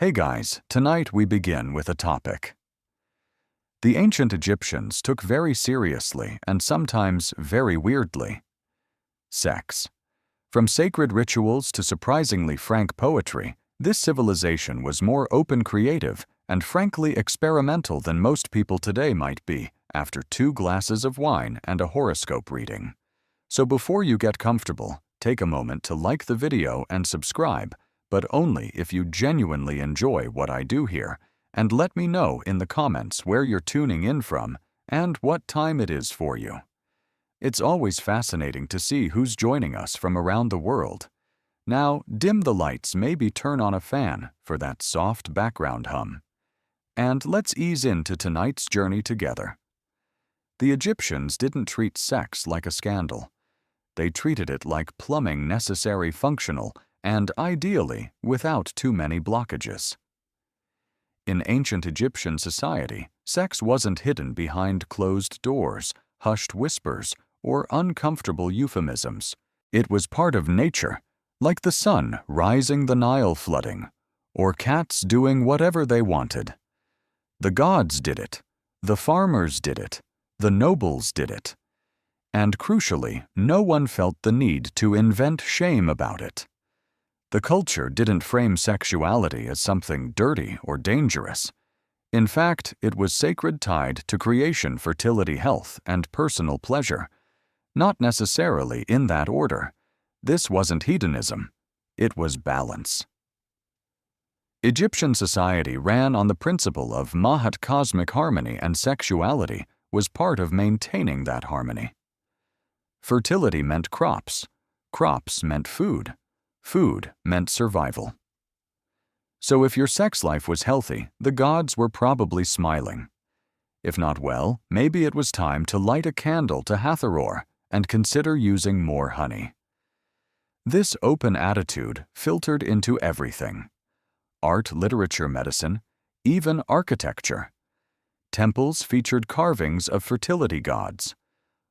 Hey guys, tonight we begin with a topic. The ancient Egyptians took very seriously and sometimes very weirdly. Sex. From sacred rituals to surprisingly frank poetry, this civilization was more open, creative, and frankly experimental than most people today might be after 2 glasses of wine and a horoscope reading. So before you get comfortable, take a moment to like the video and subscribe, but only if you genuinely enjoy what I do here, and let me know in the comments where you're tuning in from and what time it is for you. It's always fascinating to see who's joining us from around the world. Now, dim the lights, maybe turn on a fan for that soft background hum. And let's ease into tonight's journey together. The Egyptians didn't treat sex like a scandal. They treated it like plumbing, necessary, functional, and ideally without too many blockages. In ancient Egyptian society, sex wasn't hidden behind closed doors, hushed whispers, or uncomfortable euphemisms. It was part of nature, like the sun rising, the Nile flooding, or cats doing whatever they wanted. The gods did it, the farmers did it, the nobles did it, and crucially, no one felt the need to invent shame about it. The culture didn't frame sexuality as something dirty or dangerous. In fact, it was sacred, tied to creation, fertility, health, and personal pleasure. Not necessarily in that order. This wasn't hedonism. It was balance. Egyptian society ran on the principle of Mahat, cosmic harmony, and sexuality was part of maintaining that harmony. Fertility meant crops. Crops meant food. Food meant survival. So if your sex life was healthy, the gods were probably smiling. If not, well, maybe it was time to light a candle to Hathor and consider using more honey. This open attitude filtered into everything: art, literature, medicine, even architecture. Temples featured carvings of fertility gods.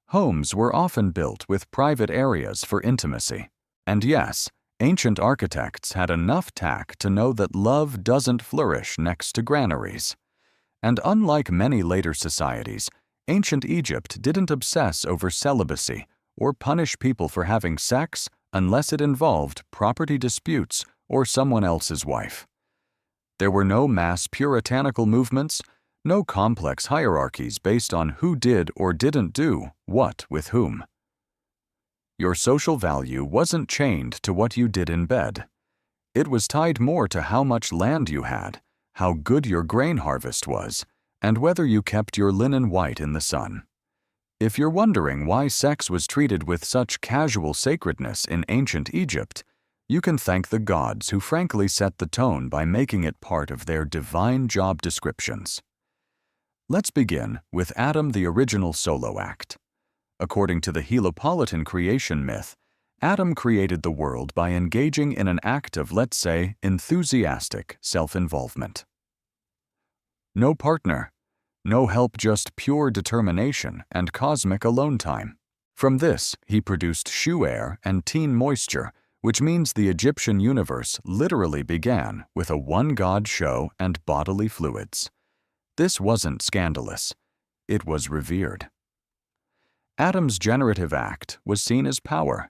Homes were often built with private areas for intimacy. And yes, ancient architects had enough tact to know that love doesn't flourish next to granaries. And unlike many later societies, ancient Egypt didn't obsess over celibacy or punish people for having sex unless it involved property disputes or someone else's wife. There were no mass puritanical movements, no complex hierarchies based on who did or didn't do what with whom. Your social value wasn't chained to what you did in bed. It was tied more to how much land you had, how good your grain harvest was, and whether you kept your linen white in the sun. If you're wondering why sex was treated with such casual sacredness in ancient Egypt, you can thank the gods who frankly set the tone by making it part of their divine job descriptions. Let's begin with Adam, the original solo act. According to the Heliopolitan creation myth, Adam created the world by engaging in an act of, let's say, enthusiastic self-involvement. No partner, no help, just pure determination and cosmic alone time. From this, he produced shu air and teen moisture, which means the Egyptian universe literally began with a one-god show and bodily fluids. This wasn't scandalous. It was revered. Adam's generative act was seen as power,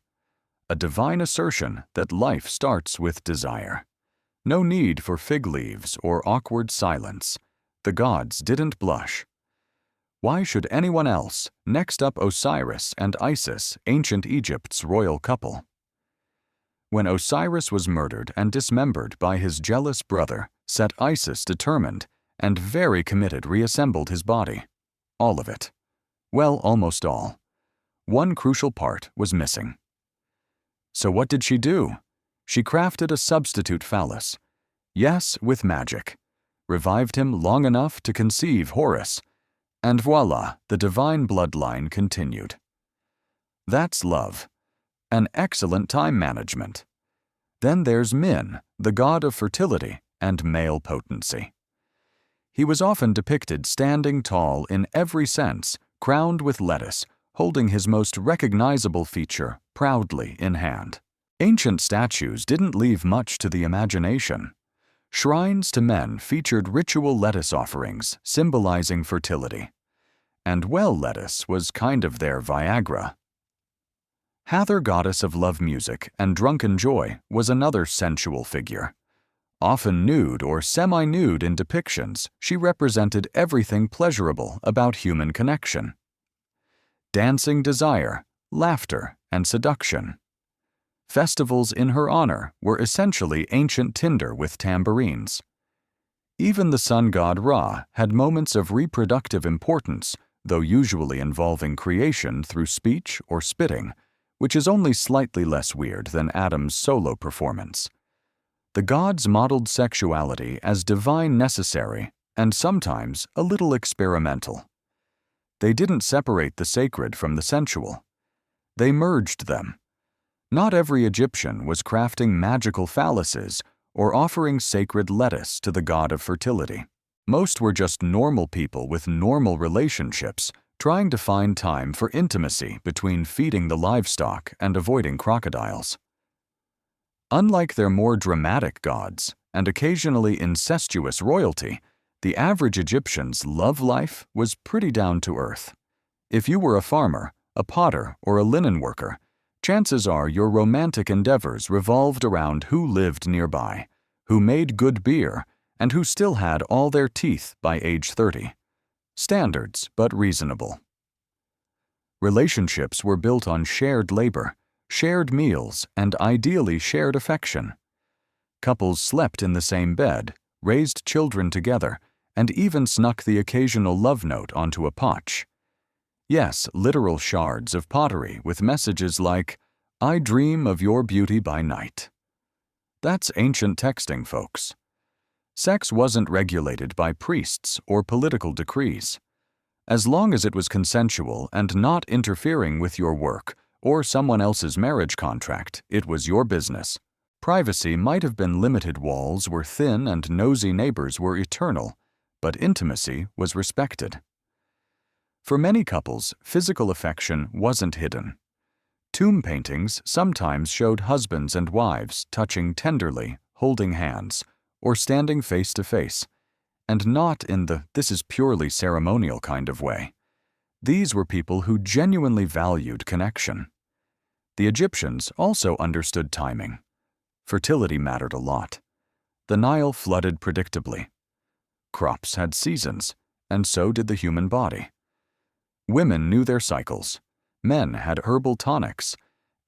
a divine assertion that life starts with desire. No need for fig leaves or awkward silence. The gods didn't blush. Why should anyone else? Next up, Osiris and Isis, ancient Egypt's royal couple. When Osiris was murdered and dismembered by his jealous brother, Set, Isis, determined and very committed, reassembled his body. All of it. Well, almost all. One crucial part was missing. So what did she do? She crafted a substitute phallus. Yes, with magic. Revived him long enough to conceive Horus. And voila, the divine bloodline continued. That's love. An excellent time management. Then there's Min, the god of fertility and male potency. He was often depicted standing tall in every sense, crowned with lettuce, holding his most recognizable feature proudly in hand. Ancient statues didn't leave much to the imagination. Shrines to men featured ritual lettuce offerings symbolizing fertility, and well lettuce was kind of their Viagra. Hathor, goddess of love music and drunken joy, was another sensual figure. Often nude or semi-nude in depictions, she represented everything pleasurable about human connection. Dancing desire, laughter, and seduction. Festivals in her honor were essentially ancient tinder with tambourines. Even the sun god Ra had moments of reproductive importance, though usually involving creation through speech or spitting, which is only slightly less weird than Adam's solo performance. The gods modeled sexuality as divine necessary and sometimes a little experimental. They didn't separate the sacred from the sensual. They merged them. Not every Egyptian was crafting magical phalluses or offering sacred lettuce to the god of fertility. Most were just normal people with normal relationships, trying to find time for intimacy between feeding the livestock and avoiding crocodiles. Unlike their more dramatic gods and occasionally incestuous royalty, the average Egyptian's love life was pretty down to earth. If you were a farmer, a potter, or a linen worker, chances are your romantic endeavors revolved around who lived nearby, who made good beer, and who still had all their teeth by age 30. Standards, but reasonable. Relationships were built on shared labor, shared meals, and ideally shared affection. Couples slept in the same bed, raised children together, and even snuck the occasional love note onto a potch. Yes, literal shards of pottery with messages like, "I dream of your beauty by night." That's ancient texting, folks. Sex wasn't regulated by priests or political decrees. As long as it was consensual and not interfering with your work or someone else's marriage contract, it was your business. Privacy might have been limited, walls were thin, and nosy neighbors were eternal, but intimacy was respected. For many couples, physical affection wasn't hidden. Tomb paintings sometimes showed husbands and wives touching tenderly, holding hands, or standing face to face, and not in the "this is purely ceremonial" kind of way. These were people who genuinely valued connection. The Egyptians also understood timing. Fertility mattered a lot. The Nile flooded predictably. Crops had seasons, and so did the human body. Women knew their cycles. Men had herbal tonics,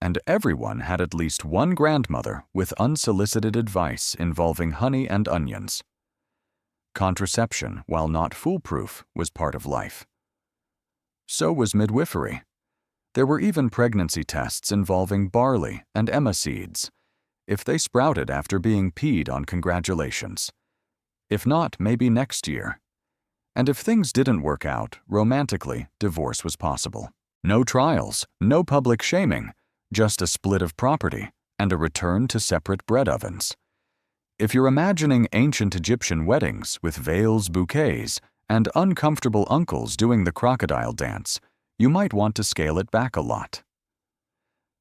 and everyone had at least one grandmother with unsolicited advice involving honey and onions. Contraception, while not foolproof, was part of life. So was midwifery. There were even pregnancy tests involving barley and emma seeds. If they sprouted after being peed on, congratulations. If not, maybe next year. And if things didn't work out, romantically, divorce was possible. No trials, no public shaming, just a split of property and a return to separate bread ovens. If you're imagining ancient Egyptian weddings with veils, bouquets, and uncomfortable uncles doing the crocodile dance, you might want to scale it back a lot.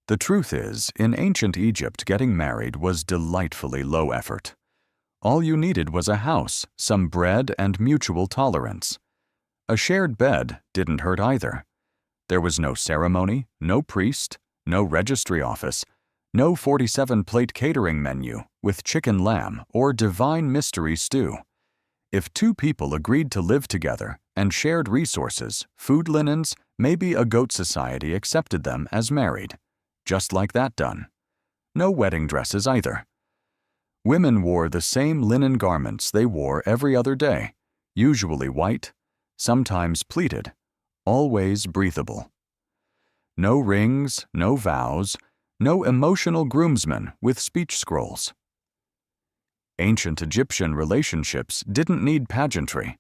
The truth is, in ancient Egypt, getting married was delightfully low effort. All you needed was a house, some bread, and mutual tolerance. A shared bed didn't hurt either. There was no ceremony, no priest, no registry office, no 47-plate catering menu with chicken lamb or divine mystery stew. If two people agreed to live together and shared resources, food, linens, maybe a goat society accepted them as married. Just like that done. No wedding dresses either. Women wore the same linen garments they wore every other day, usually white, sometimes pleated, always breathable. No rings, no vows, no emotional groomsmen with speech scrolls. Ancient Egyptian relationships didn't need pageantry.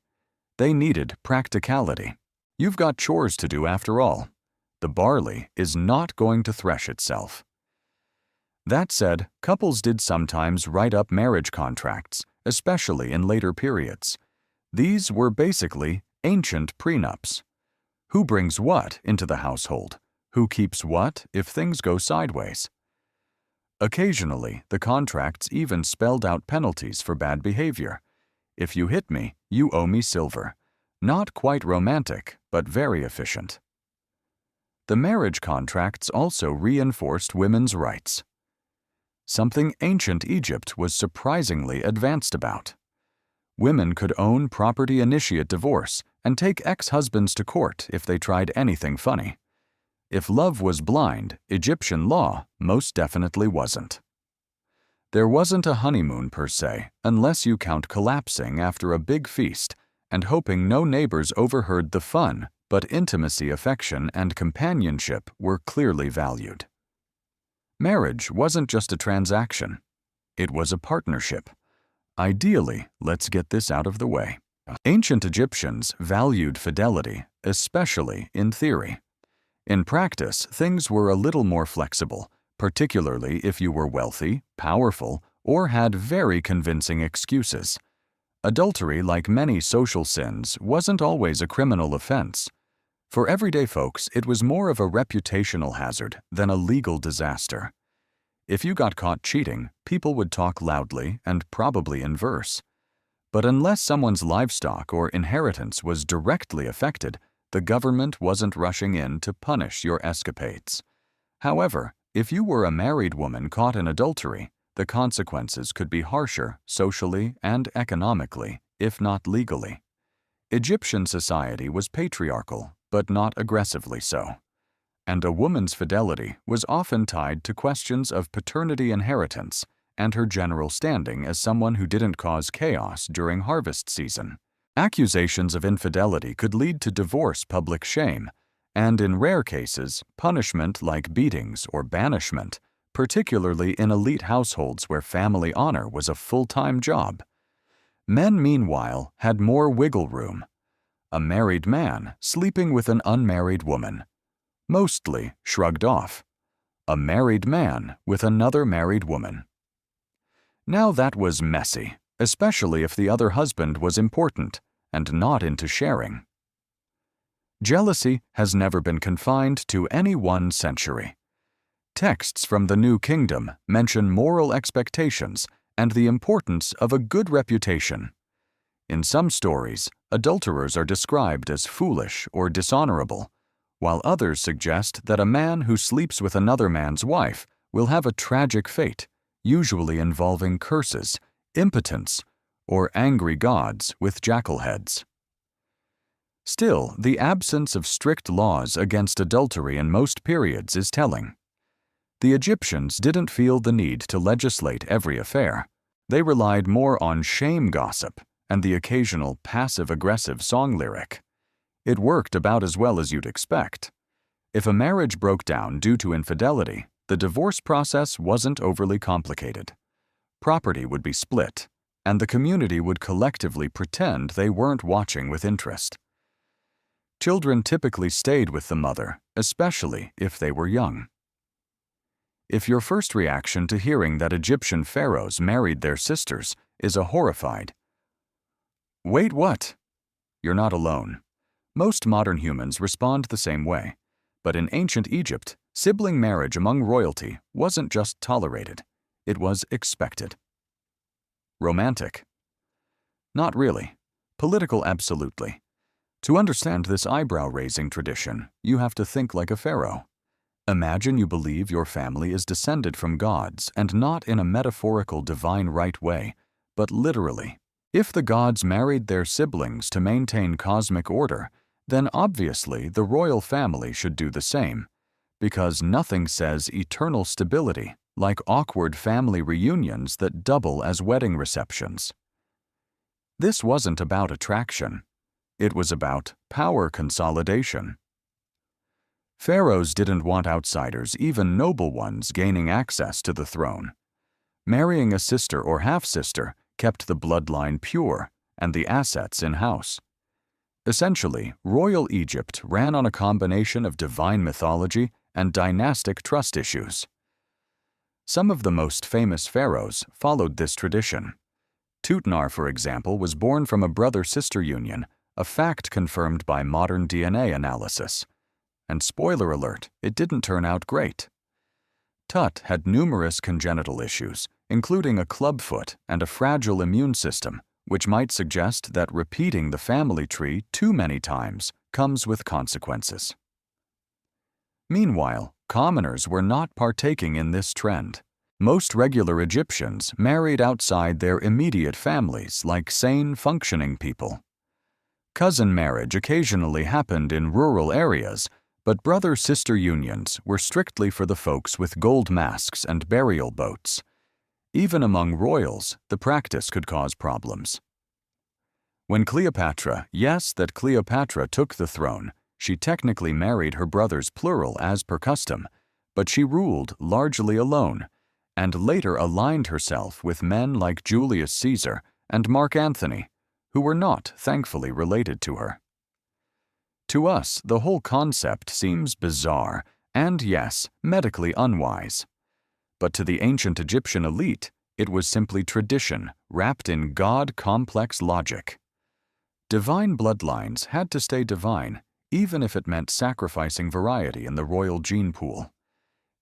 They needed practicality. You've got chores to do after all. The barley is not going to thresh itself. That said, couples did sometimes write up marriage contracts, especially in later periods. These were basically ancient prenups. Who brings what into the household? Who keeps what if things go sideways? Occasionally, the contracts even spelled out penalties for bad behavior. If you hit me, you owe me silver. Not quite romantic, but very efficient. The marriage contracts also reinforced women's rights. Something ancient Egypt was surprisingly advanced about. Women could own property initiate divorce and take ex-husbands to court if they tried anything funny. If love was blind, Egyptian law most definitely wasn't. There wasn't a honeymoon per se, unless you count collapsing after a big feast and hoping no neighbors overheard the fun, but intimacy, affection, and companionship were clearly valued. Marriage wasn't just a transaction. It was a partnership. Ideally, let's get this out of the way. Ancient Egyptians valued fidelity, especially in theory. In practice, things were a little more flexible, particularly if you were wealthy, powerful, or had very convincing excuses. Adultery, like many social sins, wasn't always a criminal offense. For everyday folks, it was more of a reputational hazard than a legal disaster. If you got caught cheating, people would talk loudly and probably in verse. But unless someone's livestock or inheritance was directly affected, the government wasn't rushing in to punish your escapades. However, if you were a married woman caught in adultery, the consequences could be harsher socially and economically, if not legally. Egyptian society was patriarchal, but not aggressively so. And a woman's fidelity was often tied to questions of paternity inheritance and her general standing as someone who didn't cause chaos during harvest season. Accusations of infidelity could lead to divorce, public shame, and in rare cases, punishment like beatings or banishment, particularly in elite households where family honor was a full-time job. Men, meanwhile, had more wiggle room. A married man sleeping with an unmarried woman, mostly shrugged off. A married man with another married woman. Now that was messy, especially if the other husband was important and not into sharing. Jealousy has never been confined to any one century. Texts from the New Kingdom mention moral expectations and the importance of a good reputation. In some stories, adulterers are described as foolish or dishonorable, while others suggest that a man who sleeps with another man's wife will have a tragic fate, usually involving curses, impotence, or angry gods with jackal heads. Still, the absence of strict laws against adultery in most periods is telling. The Egyptians didn't feel the need to legislate every affair. They relied more on shame gossip and the occasional passive-aggressive song lyric. It worked about as well as you'd expect. If a marriage broke down due to infidelity, the divorce process wasn't overly complicated. Property would be split, and the community would collectively pretend they weren't watching with interest. Children typically stayed with the mother, especially if they were young. If your first reaction to hearing that Egyptian pharaohs married their sisters is a horrified, "Wait, what?" You're not alone. Most modern humans respond the same way, but in ancient Egypt, sibling marriage among royalty wasn't just tolerated, it was expected. Romantic? Not really. Political, absolutely. To understand this eyebrow-raising tradition, you have to think like a pharaoh. Imagine you believe your family is descended from gods, and not in a metaphorical divine right way, but literally. If the gods married their siblings to maintain cosmic order, then obviously the royal family should do the same, because nothing says eternal stability like awkward family reunions that double as wedding receptions. This wasn't about attraction. It was about power consolidation. Pharaohs didn't want outsiders, even noble ones, gaining access to the throne. Marrying a sister or half-sister kept the bloodline pure and the assets in-house. Essentially, royal Egypt ran on a combination of divine mythology and dynastic trust issues. Some of the most famous pharaohs followed this tradition. Tutnar, for example, was born from a brother-sister union, a fact confirmed by modern DNA analysis. And spoiler alert, it didn't turn out great. Tut had numerous congenital issues, including a clubfoot and a fragile immune system, which might suggest that repeating the family tree too many times comes with consequences. Meanwhile, commoners were not partaking in this trend. Most regular Egyptians married outside their immediate families like sane, functioning people. Cousin marriage occasionally happened in rural areas, but brother-sister unions were strictly for the folks with gold masks and burial boats. Even among royals, the practice could cause problems. When Cleopatra, yes, that Cleopatra took the throne, she technically married her brothers plural as per custom, but she ruled largely alone, and later aligned herself with men like Julius Caesar and Mark Antony, who were not, thankfully, related to her. To us, the whole concept seems bizarre and, yes, medically unwise. But to the ancient Egyptian elite, it was simply tradition wrapped in God-complex logic. Divine bloodlines had to stay divine, even if it meant sacrificing variety in the royal gene pool.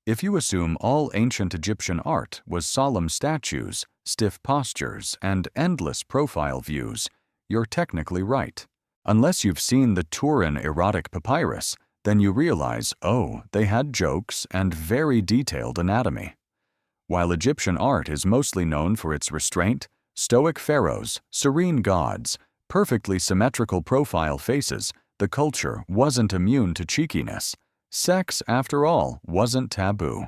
If you assume all ancient Egyptian art was solemn statues, stiff postures, and endless profile views, you're technically right. Unless you've seen the Turin Erotic papyrus, then you realize, oh, they had jokes and very detailed anatomy. While Egyptian art is mostly known for its restraint, stoic pharaohs, serene gods, perfectly symmetrical profile faces, the culture wasn't immune to cheekiness. Sex, after all, wasn't taboo.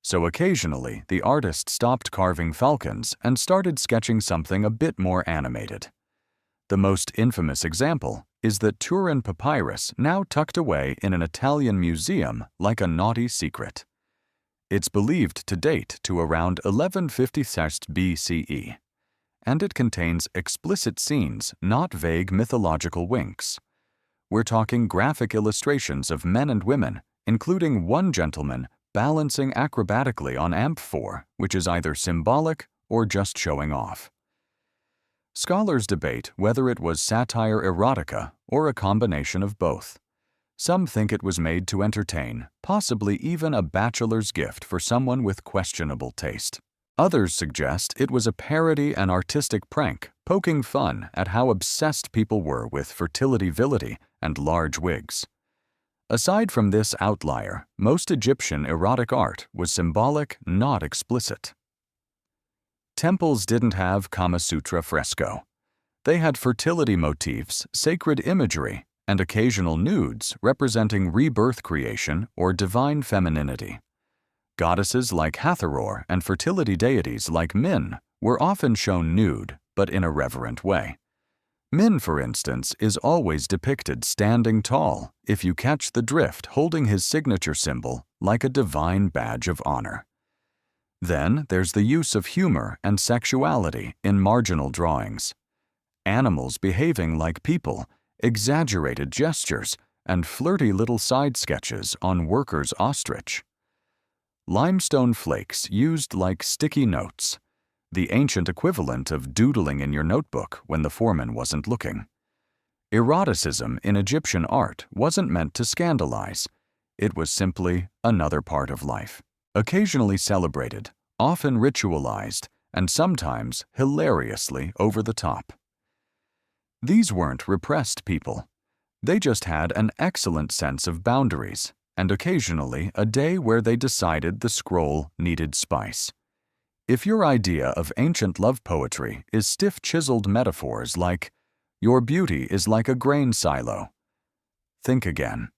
So occasionally, the artist stopped carving falcons and started sketching something a bit more animated. The most infamous example is the Turin papyrus, now tucked away in an Italian museum like a naughty secret. It's believed to date to around 1156 BCE, and it contains explicit scenes, not vague mythological winks. We're talking graphic illustrations of men and women, including one gentleman balancing acrobatically on amphor, which is either symbolic or just showing off. Scholars debate whether it was satire erotica or a combination of both. Some think it was made to entertain, possibly even a bachelor's gift for someone with questionable taste. Others suggest it was a parody and artistic prank, poking fun at how obsessed people were with fertility and large wigs. Aside from this outlier, most Egyptian erotic art was symbolic, not explicit. Temples didn't have Kama Sutra fresco. They had fertility motifs, sacred imagery, and occasional nudes representing rebirth creation or divine femininity. Goddesses like Hathor and fertility deities like Min were often shown nude, but in a reverent way. Min, for instance, is always depicted standing tall, if you catch the drift, holding his signature symbol like a divine badge of honor. Then there's the use of humor and sexuality in marginal drawings. Animals behaving like people, exaggerated gestures, and flirty little side sketches on workers' ostrich. Limestone flakes used like sticky notes, the ancient equivalent of doodling in your notebook when the foreman wasn't looking. Eroticism in Egyptian art wasn't meant to scandalize. It was simply another part of life, occasionally celebrated, often ritualized, and sometimes hilariously over the top. These weren't repressed people. They just had an excellent sense of boundaries, and occasionally a day where they decided the scroll needed spice. If your idea of ancient love poetry is stiff chiseled metaphors like, "Your beauty is like a grain silo," think again.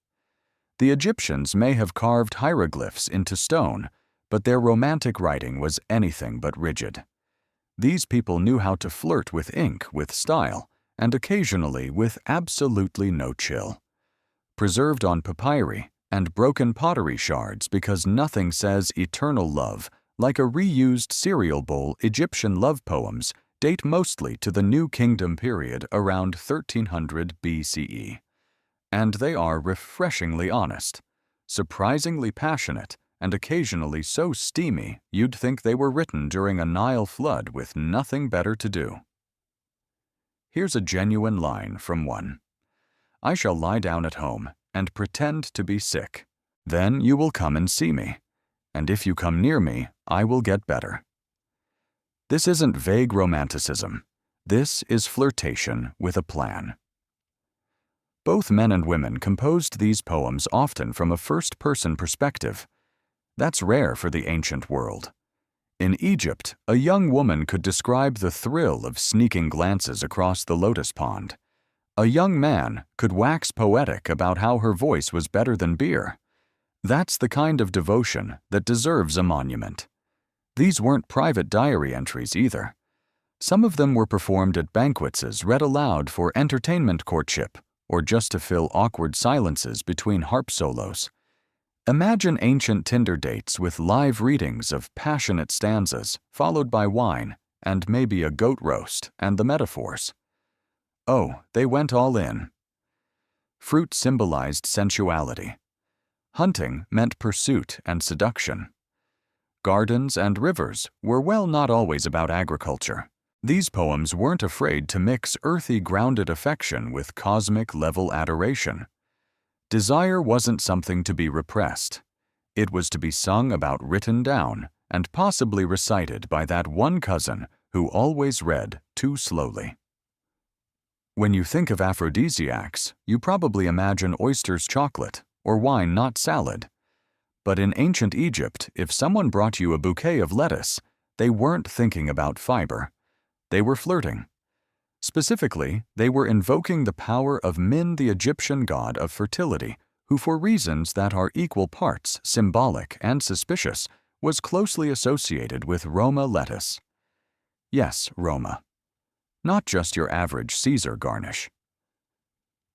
The Egyptians may have carved hieroglyphs into stone, but their romantic writing was anything but rigid. These people knew how to flirt with ink with style, and occasionally with absolutely no chill. Preserved on papyri and broken pottery shards because nothing says eternal love like a reused cereal bowl, Egyptian love poems date mostly to the New Kingdom period around 1300 BCE. And they are refreshingly honest, surprisingly passionate, and occasionally so steamy you'd think they were written during a Nile flood with nothing better to do. Here's a genuine line from one. "I shall lie down at home and pretend to be sick. Then you will come and see me. and if you come near me, I will get better. This isn't vague romanticism. This is flirtation with a plan. Both men and women composed these poems often from a first-person perspective. That's rare for the ancient world. In Egypt, a young woman could describe the thrill of sneaking glances across the lotus pond. A young man could wax poetic about how her voice was better than beer. That's the kind of devotion that deserves a monument. These weren't private diary entries either. Some of them were performed at banquets as read aloud for entertainment courtship, or just to fill awkward silences between harp solos. Imagine ancient Tinder dates with live readings of passionate stanzas, followed by wine, and maybe a goat roast and the metaphors. Oh, they went all in. Fruit symbolized sensuality. Hunting meant pursuit and seduction. Gardens and rivers were, well, not always about agriculture. These poems weren't afraid to mix earthy, grounded affection with cosmic-level adoration. Desire wasn't something to be repressed. It was to be sung about, written down, and possibly recited by that one cousin who always read too slowly. When you think of aphrodisiacs, you probably imagine oysters chocolate or wine not salad. But in ancient Egypt, if someone brought you a bouquet of lettuce, they weren't thinking about fiber. They were flirting. Specifically, they were invoking the power of Min, the Egyptian god of fertility, who, for reasons that are equal parts symbolic and suspicious, was closely associated with Roma lettuce. Yes, Roma. Not just your average Caesar garnish.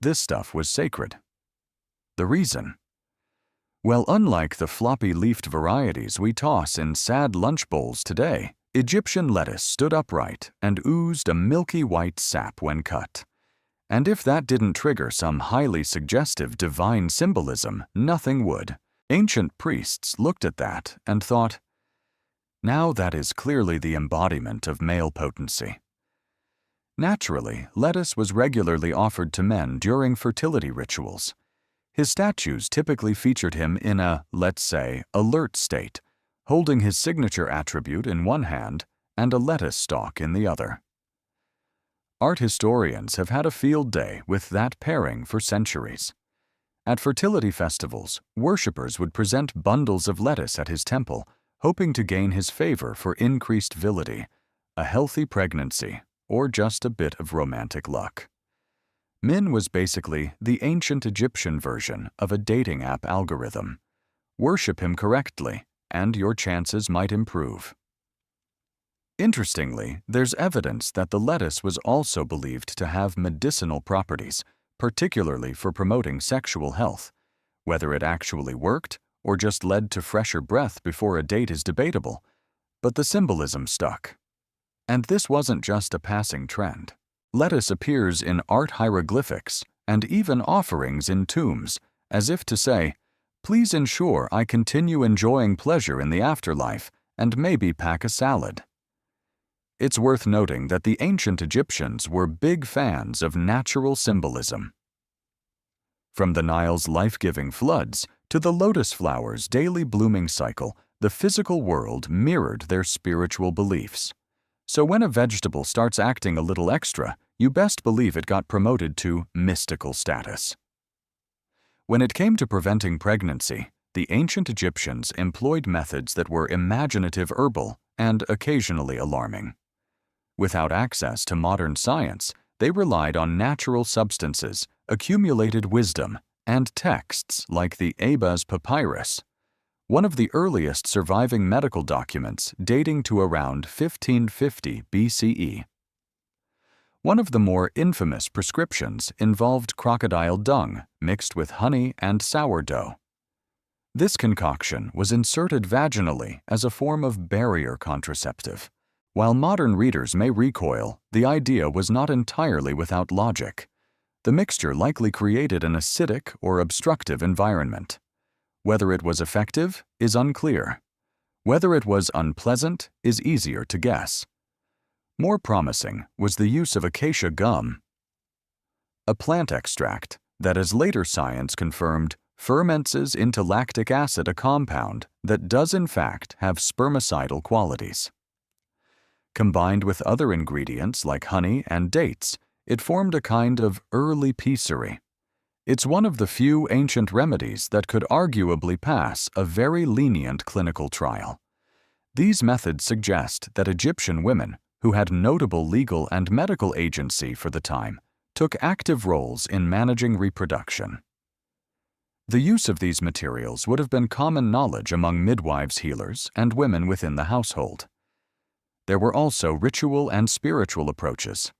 This stuff was sacred. The reason? Well, unlike the floppy-leafed varieties we toss in sad lunch bowls today, Egyptian lettuce stood upright and oozed a milky white sap when cut. And if that didn't trigger some highly suggestive divine symbolism, nothing would. Ancient priests looked at that and thought, now that is clearly the embodiment of male potency. Naturally, lettuce was regularly offered to men during fertility rituals. His statues typically featured him in a, let's say, alert state, holding his signature attribute in one hand and a lettuce stalk in the other. Art historians have had a field day with that pairing for centuries. At fertility festivals, worshippers would present bundles of lettuce at his temple, hoping to gain his favor for increased virility, a healthy pregnancy, or just a bit of romantic luck. Min was basically the ancient Egyptian version of a dating app algorithm. Worship him correctly, and your chances might improve. Interestingly, there's evidence that the lettuce was also believed to have medicinal properties, particularly for promoting sexual health. Whether it actually worked or just led to fresher breath before a date is debatable, but the symbolism stuck. And this wasn't just a passing trend. Lettuce appears in art hieroglyphics and even offerings in tombs, as if to say, please ensure I continue enjoying pleasure in the afterlife and maybe pack a salad. It's worth noting that the ancient Egyptians were big fans of natural symbolism. From the Nile's life-giving floods to the lotus flower's daily blooming cycle, the physical world mirrored their spiritual beliefs. So when a vegetable starts acting a little extra, you best believe it got promoted to mystical status. When it came to preventing pregnancy, the ancient Egyptians employed methods that were imaginative, herbal, and occasionally alarming. Without access to modern science, they relied on natural substances, accumulated wisdom, and texts like the Abaz Papyrus, one of the earliest surviving medical documents dating to around 1550 BCE. One of the more infamous prescriptions involved crocodile dung mixed with honey and sourdough. This concoction was inserted vaginally as a form of barrier contraceptive. While modern readers may recoil, the idea was not entirely without logic. The mixture likely created an acidic or obstructive environment. Whether it was effective is unclear. Whether it was unpleasant is easier to guess. More promising was the use of acacia gum, a plant extract that, as later science confirmed, ferments into lactic acid, a compound that does in fact have spermicidal qualities. Combined with other ingredients like honey and dates, it formed a kind of early peacery. It's one of the few ancient remedies that could arguably pass a very lenient clinical trial. These methods suggest that Egyptian women, who had notable legal and medical agency for the time, took active roles in managing reproduction. The use of these materials would have been common knowledge among midwives, healers, and women within the household. There were also ritual and spiritual approaches.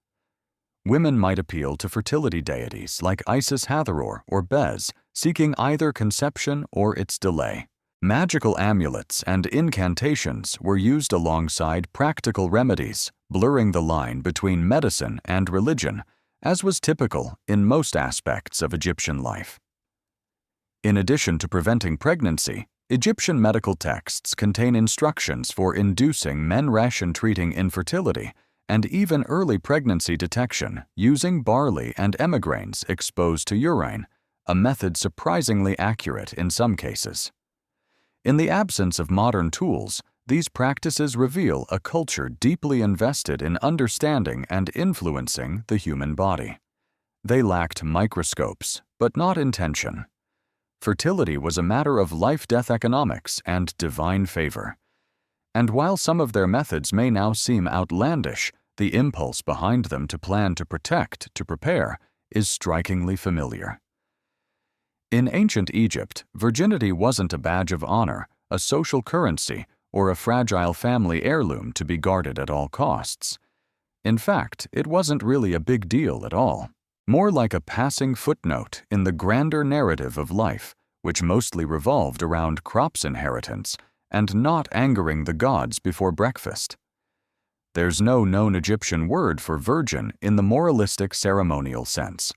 Women might appeal to fertility deities like Isis Hathor or Bez, seeking either conception or its delay. Magical amulets and incantations were used alongside practical remedies, blurring the line between medicine and religion, as was typical in most aspects of Egyptian life. In addition to preventing pregnancy, Egyptian medical texts contain instructions for inducing menarche and treating infertility, and even early pregnancy detection using barley and emigranes exposed to urine, a method surprisingly accurate in some cases. In the absence of modern tools, these practices reveal a culture deeply invested in understanding and influencing the human body. They lacked microscopes, but not intention. Fertility was a matter of life-death economics and divine favor. And while some of their methods may now seem outlandish, the impulse behind them to plan to protect, to prepare, is strikingly familiar. In ancient Egypt, virginity wasn't a badge of honor, a social currency, or a fragile family heirloom to be guarded at all costs. In fact, it wasn't really a big deal at all. More like a passing footnote in the grander narrative of life, which mostly revolved around crops inheritance and not angering the gods before breakfast. There's no known Egyptian word for virgin in the moralistic ceremonial sense.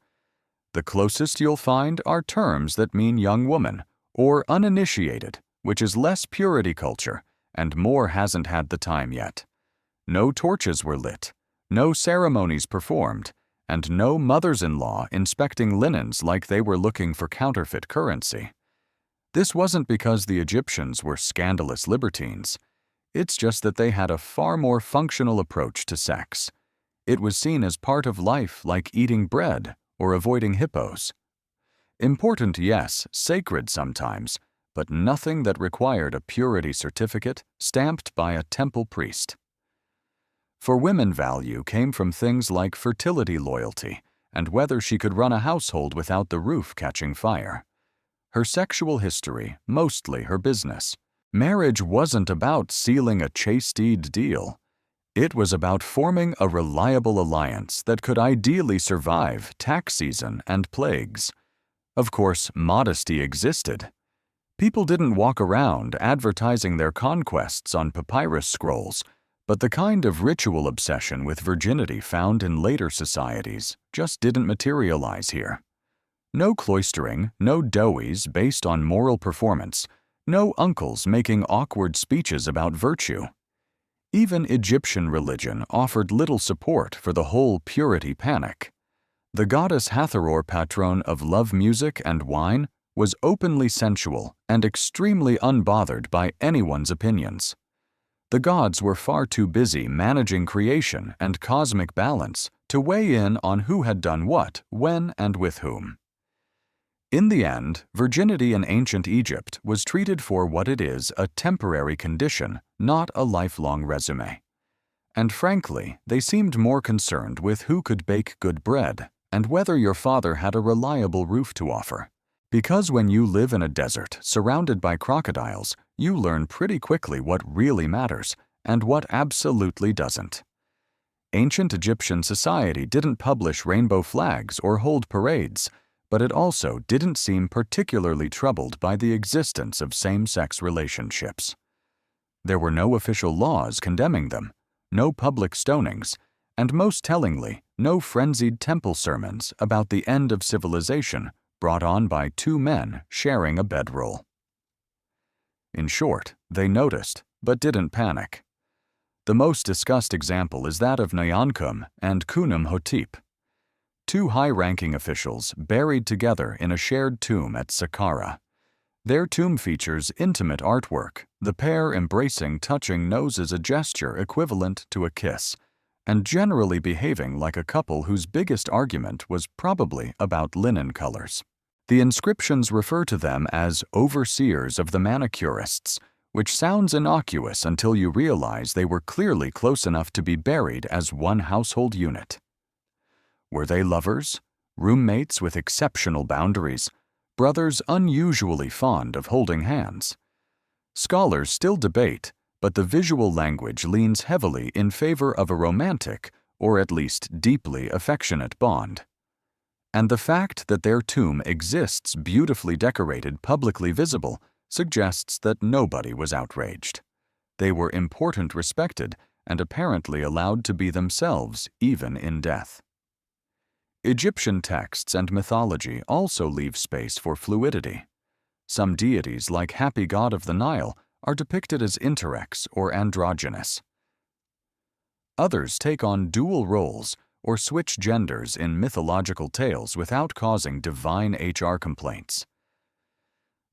The closest you'll find are terms that mean young woman, or uninitiated, which is less purity culture, and more hasn't had the time yet. No torches were lit, no ceremonies performed, and no mothers-in-law inspecting linens like they were looking for counterfeit currency. This wasn't because the Egyptians were scandalous libertines. It's just that they had a far more functional approach to sex. It was seen as part of life, like eating bread or avoiding hippos. Important, yes, sacred sometimes, but nothing that required a purity certificate stamped by a temple priest. For women, value came from things like fertility loyalty and whether she could run a household without the roof catching fire. Her sexual history, mostly her business. Marriage wasn't about sealing a chaste-deed deal. It was about forming a reliable alliance that could ideally survive tax season and plagues. Of course, modesty existed. People didn't walk around advertising their conquests on papyrus scrolls, but the kind of ritual obsession with virginity found in later societies just didn't materialize here. No cloistering, no doughies based on moral performance, no uncles making awkward speeches about virtue. Even Egyptian religion offered little support for the whole purity panic. The goddess Hathor, patron of love music and wine, was openly sensual and extremely unbothered by anyone's opinions. The gods were far too busy managing creation and cosmic balance to weigh in on who had done what, when, and with whom. In the end, virginity in ancient Egypt was treated for what it is, a temporary condition, not a lifelong resume. And frankly, they seemed more concerned with who could bake good bread and whether your father had a reliable roof to offer. Because when you live in a desert surrounded by crocodiles, you learn pretty quickly what really matters and what absolutely doesn't. Ancient Egyptian society didn't publish rainbow flags or hold parades, but it also didn't seem particularly troubled by the existence of same-sex relationships. There were no official laws condemning them, no public stonings, and most tellingly, no frenzied temple sermons about the end of civilization brought on by two men sharing a bedroll. In short, they noticed, but didn't panic. The most discussed example is that of Nyankum and Khnum-Hotep. Two high-ranking officials buried together in a shared tomb at Saqqara. Their tomb features intimate artwork, the pair embracing, touching noses, a gesture equivalent to a kiss, and generally behaving like a couple whose biggest argument was probably about linen colors. The inscriptions refer to them as overseers of the manicurists, which sounds innocuous until you realize they were clearly close enough to be buried as one household unit. Were they lovers, roommates with exceptional boundaries, brothers unusually fond of holding hands? Scholars still debate, but the visual language leans heavily in favor of a romantic, or at least deeply affectionate bond. And the fact that their tomb exists beautifully decorated, publicly visible, suggests that nobody was outraged. They were important, respected, and apparently allowed to be themselves even in death. Egyptian texts and mythology also leave space for fluidity. Some deities, like Happy God of the Nile, are depicted as intersex or androgynous. Others take on dual roles or switch genders in mythological tales without causing divine HR complaints.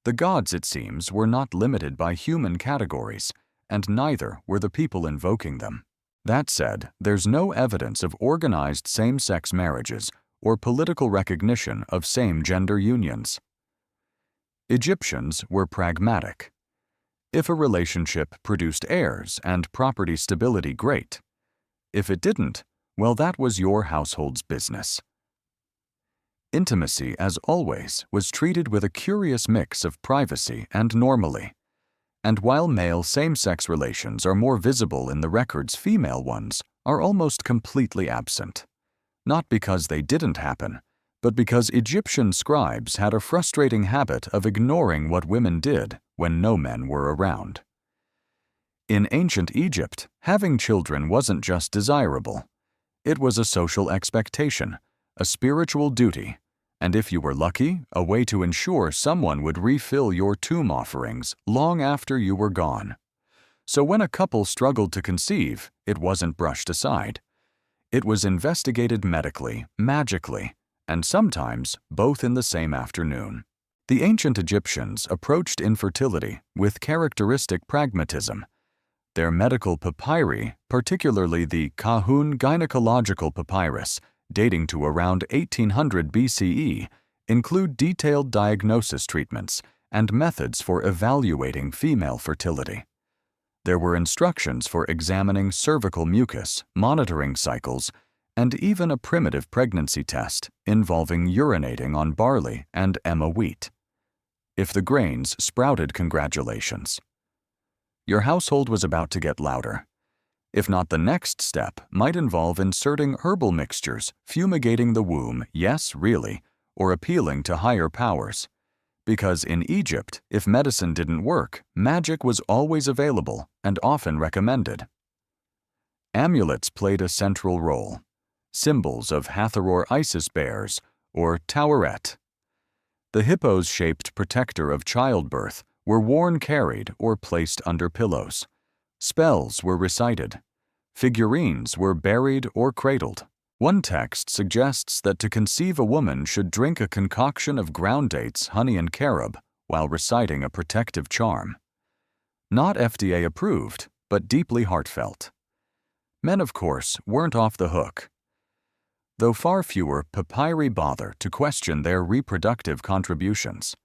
The gods, it seems, were not limited by human categories, and neither were the people invoking them. That said, there's no evidence of organized same-sex marriages or political recognition of same-gender unions. Egyptians were pragmatic. If a relationship produced heirs and property stability, great. If it didn't, well, that was your household's business. Intimacy, as always, was treated with a curious mix of privacy and normally. And while male same-sex relations are more visible in the records, female ones are almost completely absent. Not because they didn't happen, but because Egyptian scribes had a frustrating habit of ignoring what women did when no men were around. In ancient Egypt, having children wasn't just desirable. It was a social expectation, a spiritual duty, and if you were lucky, a way to ensure someone would refill your tomb offerings long after you were gone. So when a couple struggled to conceive, it wasn't brushed aside. It was investigated medically, magically, and sometimes both in the same afternoon. The ancient Egyptians approached infertility with characteristic pragmatism. Their medical papyri, particularly the Kahun gynecological papyrus, dating to around 1800 BCE, include detailed diagnosis treatments and methods for evaluating female fertility. There were instructions for examining cervical mucus, monitoring cycles, and even a primitive pregnancy test involving urinating on barley and emma wheat. If the grains sprouted, congratulations. Your household was about to get louder. If not, the next step might involve inserting herbal mixtures, fumigating the womb, yes, really, or appealing to higher powers. Because in Egypt, if medicine didn't work, magic was always available and often recommended. Amulets played a central role. Symbols of Hathor Isis bears, or Taweret. The hippos-shaped protector of childbirth were worn, carried, or placed under pillows. Spells were recited. Figurines were buried or cradled. One text suggests that to conceive a woman should drink a concoction of ground dates, honey, and carob while reciting a protective charm. Not FDA approved, but deeply heartfelt. Men, of course, weren't off the hook. Though far fewer papyri bother to question their reproductive contributions.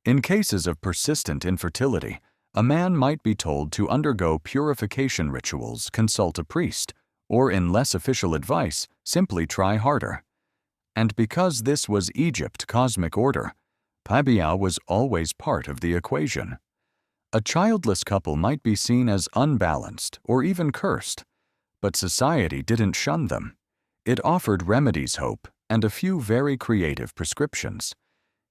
In cases of persistent infertility, a man might be told to undergo purification rituals, consult a priest, or in less official advice, simply try harder. And because this was Egypt's cosmic order, Pabia was always part of the equation. A childless couple might be seen as unbalanced or even cursed, but society didn't shun them. It offered remedies, hope, and a few very creative prescriptions.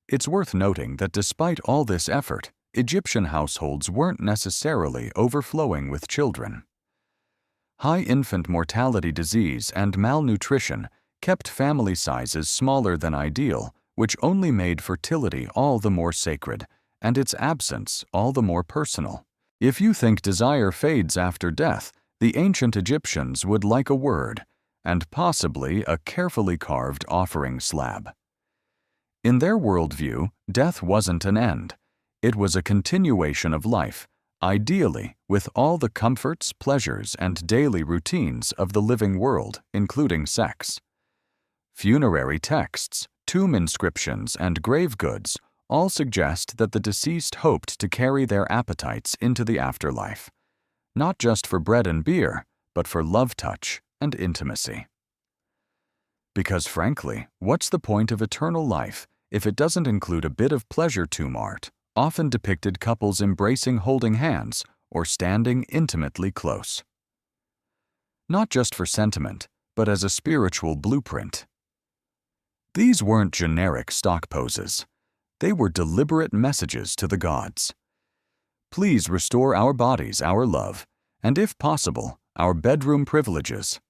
It's worth noting that despite all this effort, Egyptian households weren't necessarily overflowing with children. High infant mortality, disease, and malnutrition kept family sizes smaller than ideal, which only made fertility all the more sacred, and its absence all the more personal. If you think desire fades after death, the ancient Egyptians would like a word, and possibly a carefully carved offering slab. In their worldview, death wasn't an end. It was a continuation of life, ideally with all the comforts, pleasures, and daily routines of the living world, including sex. Funerary texts, tomb inscriptions, and grave goods all suggest that the deceased hoped to carry their appetites into the afterlife, not just for bread and beer, but for love touch and intimacy. Because frankly, what's the point of eternal life if it doesn't include a bit of pleasure tomb art, often depicted couples embracing holding hands or standing intimately close? Not just for sentiment, but as a spiritual blueprint. These weren't generic stock poses. They were deliberate messages to the gods. Please restore our bodies, our love, and if possible, our bedroom privileges.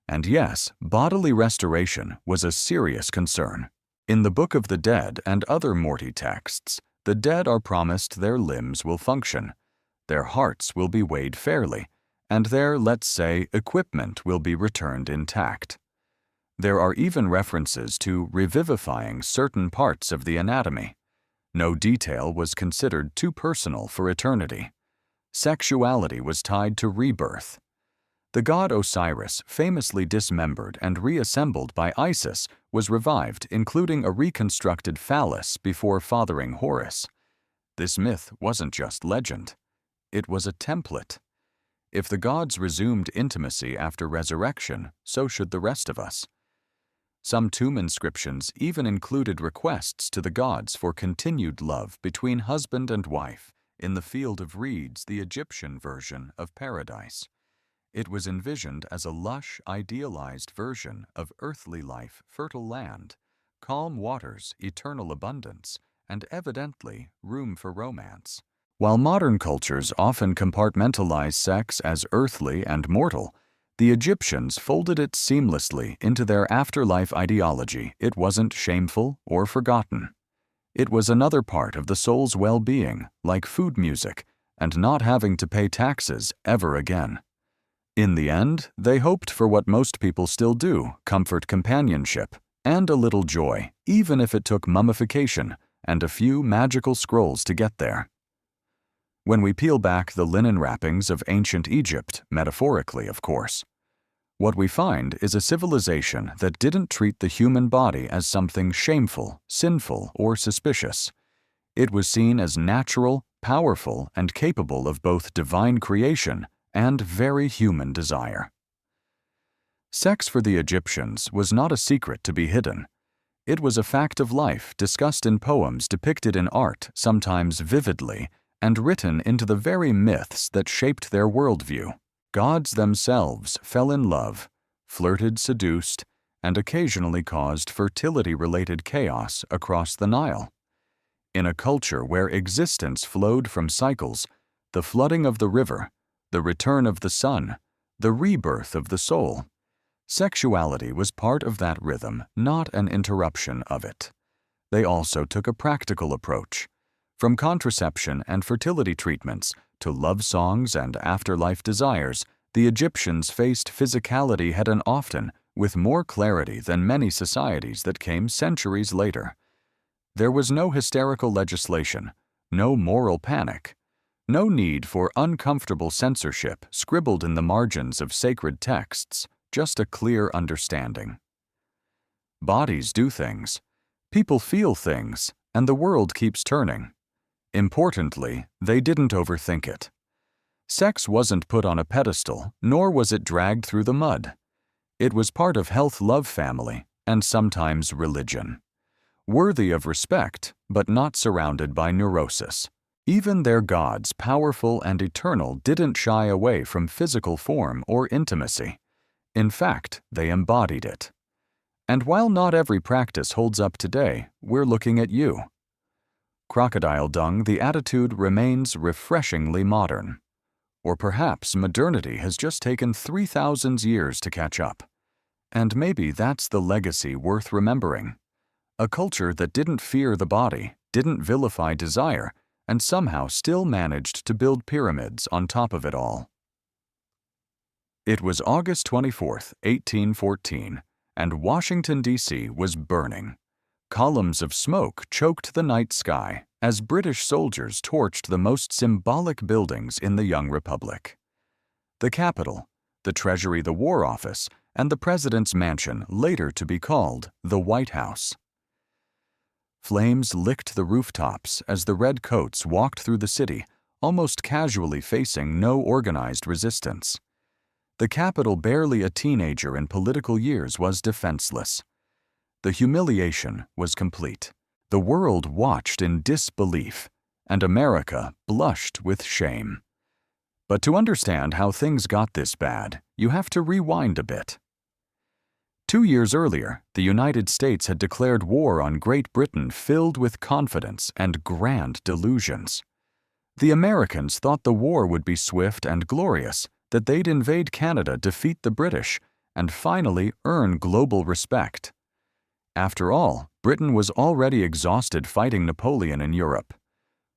And yes, bodily restoration was a serious concern. In the Book of the Dead and other Morty texts, the dead are promised their limbs will function, their hearts will be weighed fairly, and their, let's say, equipment will be returned intact. There are even references to revivifying certain parts of the anatomy. No detail was considered too personal for eternity. Sexuality was tied to rebirth. The god Osiris, famously dismembered and reassembled by Isis, was revived, including a reconstructed phallus before fathering Horus. This myth wasn't just legend. It was a template. If the gods resumed intimacy after resurrection, so should the rest of us. Some tomb inscriptions even included requests to the gods for continued love between husband and wife in the Field of Reeds, the Egyptian version of paradise. It was envisioned as a lush, idealized version of earthly life, fertile land, calm waters, eternal abundance, and evidently room for romance. While modern cultures often compartmentalize sex as earthly and mortal, the Egyptians folded it seamlessly into their afterlife ideology. It wasn't shameful or forgotten. It was another part of the soul's well-being, like food music, and not having to pay taxes ever again. In the end, they hoped for what most people still do, comfort, companionship, and a little joy, even if it took mummification and a few magical scrolls to get there. When we peel back the linen wrappings of ancient Egypt, metaphorically, of course, what we find is a civilization that didn't treat the human body as something shameful, sinful, or suspicious. It was seen as natural, powerful, and capable of both divine creation and very human desire. Sex for the Egyptians was not a secret to be hidden. It was a fact of life discussed in poems, depicted in art, sometimes vividly, and written into the very myths that shaped their worldview. Gods themselves fell in love, flirted, seduced, and occasionally caused fertility-related chaos across the Nile. In a culture where existence flowed from cycles, the flooding of the river, the return of the sun, the rebirth of the soul, sexuality was part of that rhythm, not an interruption of it. They also took a practical approach. From contraception and fertility treatments to love songs and afterlife desires, the Egyptians faced physicality head on, often with more clarity than many societies that came centuries later. There was no hysterical legislation, no moral panic, no need for uncomfortable censorship scribbled in the margins of sacred texts, just a clear understanding. Bodies do things, people feel things, and the world keeps turning. Importantly, they didn't overthink it. Sex wasn't put on a pedestal, nor was it dragged through the mud. It was part of health, love, family, and sometimes religion. Worthy of respect, but not surrounded by neurosis. Even their gods, powerful and eternal, didn't shy away from physical form or intimacy. In fact, they embodied it. And while not every practice holds up today, we're looking at you. Crocodile dung, the attitude remains refreshingly modern. Or perhaps modernity has just taken 3,000 years to catch up. And maybe that's the legacy worth remembering. A culture that didn't fear the body, didn't vilify desire, and somehow still managed to build pyramids on top of it all. It was August 24, 1814, and Washington, D.C. was burning. Columns of smoke choked the night sky as British soldiers torched the most symbolic buildings in the young republic. The Capitol, the Treasury, the War Office, and the President's mansion, later to be called the White House. Flames licked the rooftops as the redcoats walked through the city, almost casually facing no organized resistance. The Capitol, barely a teenager in political years, was defenseless. The humiliation was complete. The world watched in disbelief, and America blushed with shame. But to understand how things got this bad, you have to rewind a bit. 2 years earlier, the United States had declared war on Great Britain, filled with confidence and grand delusions. The Americans thought the war would be swift and glorious, that they'd invade Canada, defeat the British, and finally earn global respect. After all, Britain was already exhausted fighting Napoleon in Europe.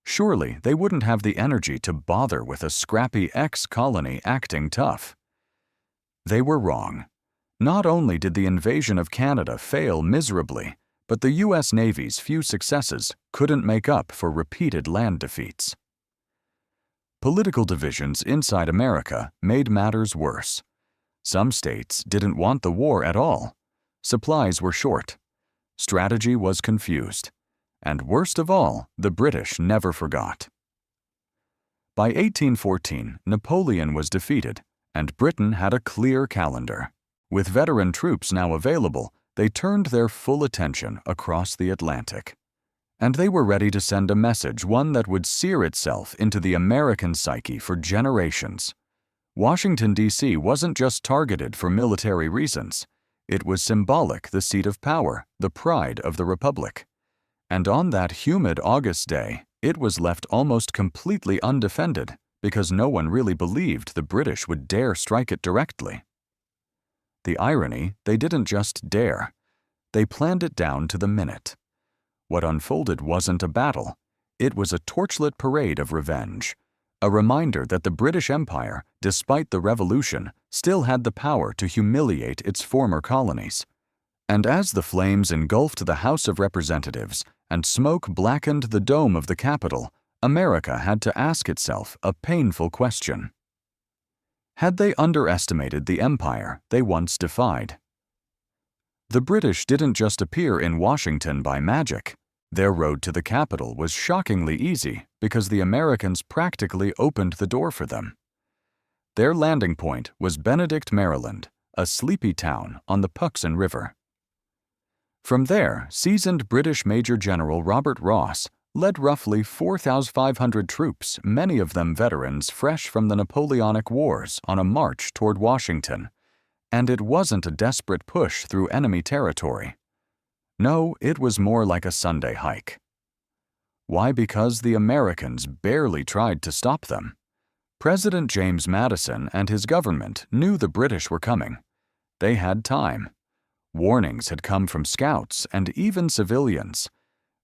Surely they wouldn't have the energy to bother with a scrappy ex-colony acting tough. They were wrong. Not only did the invasion of Canada fail miserably, but the U.S. Navy's few successes couldn't make up for repeated land defeats. Political divisions inside America made matters worse. Some states didn't want the war at all. Supplies were short. Strategy was confused. And worst of all, the British never forgot. By 1814, Napoleon was defeated, and Britain had a clear calendar. With veteran troops now available, they turned their full attention across the Atlantic. And they were ready to send a message, one that would sear itself into the American psyche for generations. Washington, D.C. wasn't just targeted for military reasons. It was symbolic, the seat of power, the pride of the Republic. And on that humid August day, it was left almost completely undefended because no one really believed the British would dare strike it directly. The irony, they didn't just dare. They planned it down to the minute. What unfolded wasn't a battle. It was a torchlit parade of revenge, a reminder that the British Empire, despite the Revolution, still had the power to humiliate its former colonies. And as the flames engulfed the House of Representatives and smoke blackened the dome of the Capitol, America had to ask itself a painful question. Had they underestimated the empire they once defied? The British didn't just appear in Washington by magic. Their road to the Capitol was shockingly easy because the Americans practically opened the door for them. Their landing point was Benedict, Maryland, a sleepy town on the Puxon River. From there, seasoned British Major General Robert Ross led roughly 4,500 troops, many of them veterans fresh from the Napoleonic Wars, on a march toward Washington. And it wasn't a desperate push through enemy territory. No, it was more like a Sunday hike. Why? Because the Americans barely tried to stop them. President James Madison and his government knew the British were coming. They had time. Warnings had come from scouts and even civilians.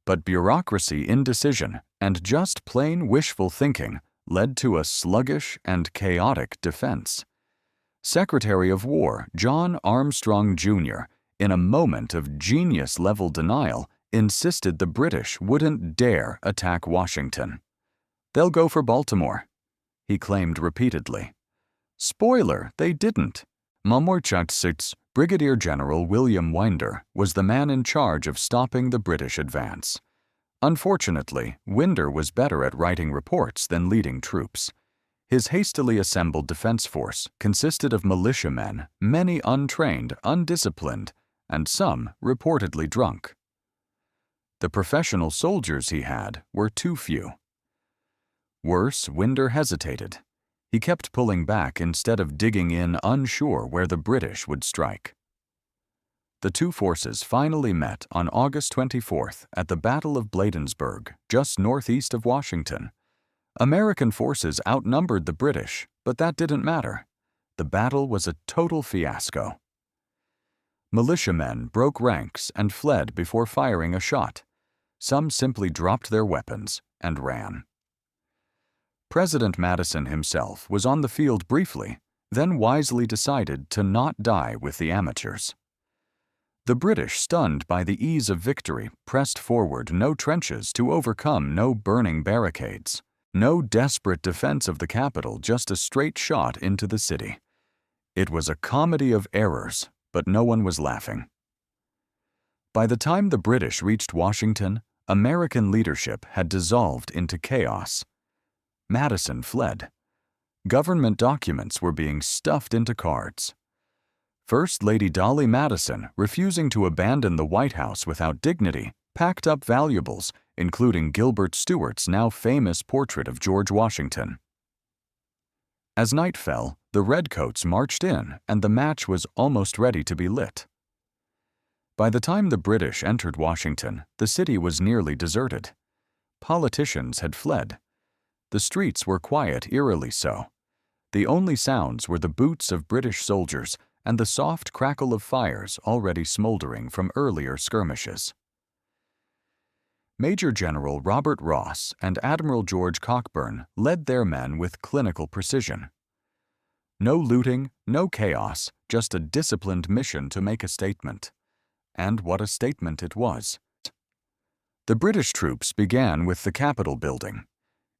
But bureaucracy, indecision, and just plain wishful thinking led to a sluggish and chaotic defense. Secretary of War John Armstrong, Jr., in a moment of genius-level denial, insisted the British wouldn't dare attack Washington. "They'll go for Baltimore," he claimed repeatedly. Spoiler, they didn't. Massachusetts Brigadier General William Winder was the man in charge of stopping the British advance. Unfortunately, Winder was better at writing reports than leading troops. His hastily assembled defense force consisted of militiamen, many untrained, undisciplined, and some reportedly drunk. The professional soldiers he had were too few. Worse, Winder hesitated. He kept pulling back instead of digging in, unsure where the British would strike. The two forces finally met on August 24th at the Battle of Bladensburg, just northeast of Washington. American forces outnumbered the British, but that didn't matter. The battle was a total fiasco. Militiamen broke ranks and fled before firing a shot. Some simply dropped their weapons and ran. President Madison himself was on the field briefly, then wisely decided to not die with the amateurs. The British, stunned by the ease of victory, pressed forward, no trenches to overcome, no burning barricades, no desperate defense of the capital, just a straight shot into the city. It was a comedy of errors, but no one was laughing. By the time the British reached Washington, American leadership had dissolved into chaos. Madison fled. Government documents were being stuffed into cards. First Lady Dolly Madison, refusing to abandon the White House without dignity, packed up valuables, including Gilbert Stuart's now famous portrait of George Washington. As night fell, the Redcoats marched in, and the match was almost ready to be lit. By the time the British entered Washington, the city was nearly deserted. Politicians had fled. The streets were quiet, eerily so. The only sounds were the boots of British soldiers and the soft crackle of fires already smoldering from earlier skirmishes. Major General Robert Ross and Admiral George Cockburn led their men with clinical precision. No looting, no chaos, just a disciplined mission to make a statement. And what a statement it was. The British troops began with the Capitol building.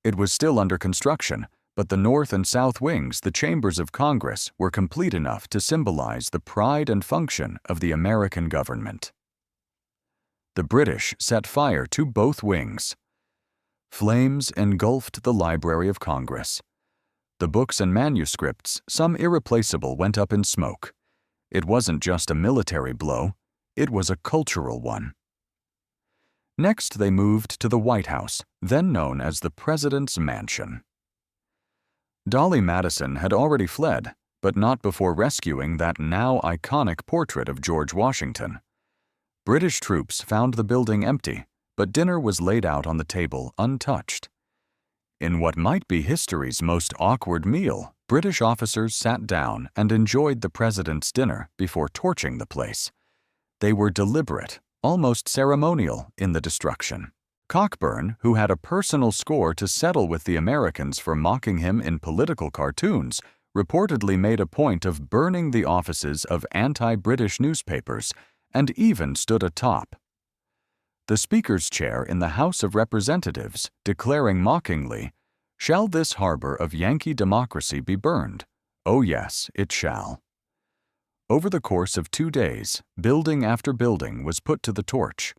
It was still under construction, but the north and south wings, the chambers of Congress, were complete enough to symbolize the pride and function of the American government. The British set fire to both wings. Flames engulfed the Library of Congress. The books and manuscripts, some irreplaceable, went up in smoke. It wasn't just a military blow, it was a cultural one. Next, they moved to the White House, then known as the President's Mansion. Dolly Madison had already fled, but not before rescuing that now iconic portrait of George Washington. British troops found the building empty, but dinner was laid out on the table untouched. In what might be history's most awkward meal, British officers sat down and enjoyed the president's dinner before torching the place. They were deliberate, almost ceremonial, in the destruction. Cockburn, who had a personal score to settle with the Americans for mocking him in political cartoons, reportedly made a point of burning the offices of anti-British newspapers and even stood atop the Speaker's chair in the House of Representatives, declaring mockingly, "Shall this harbor of Yankee democracy be burned? Oh yes, it shall." Over the course of 2 days, building after building was put to the torch.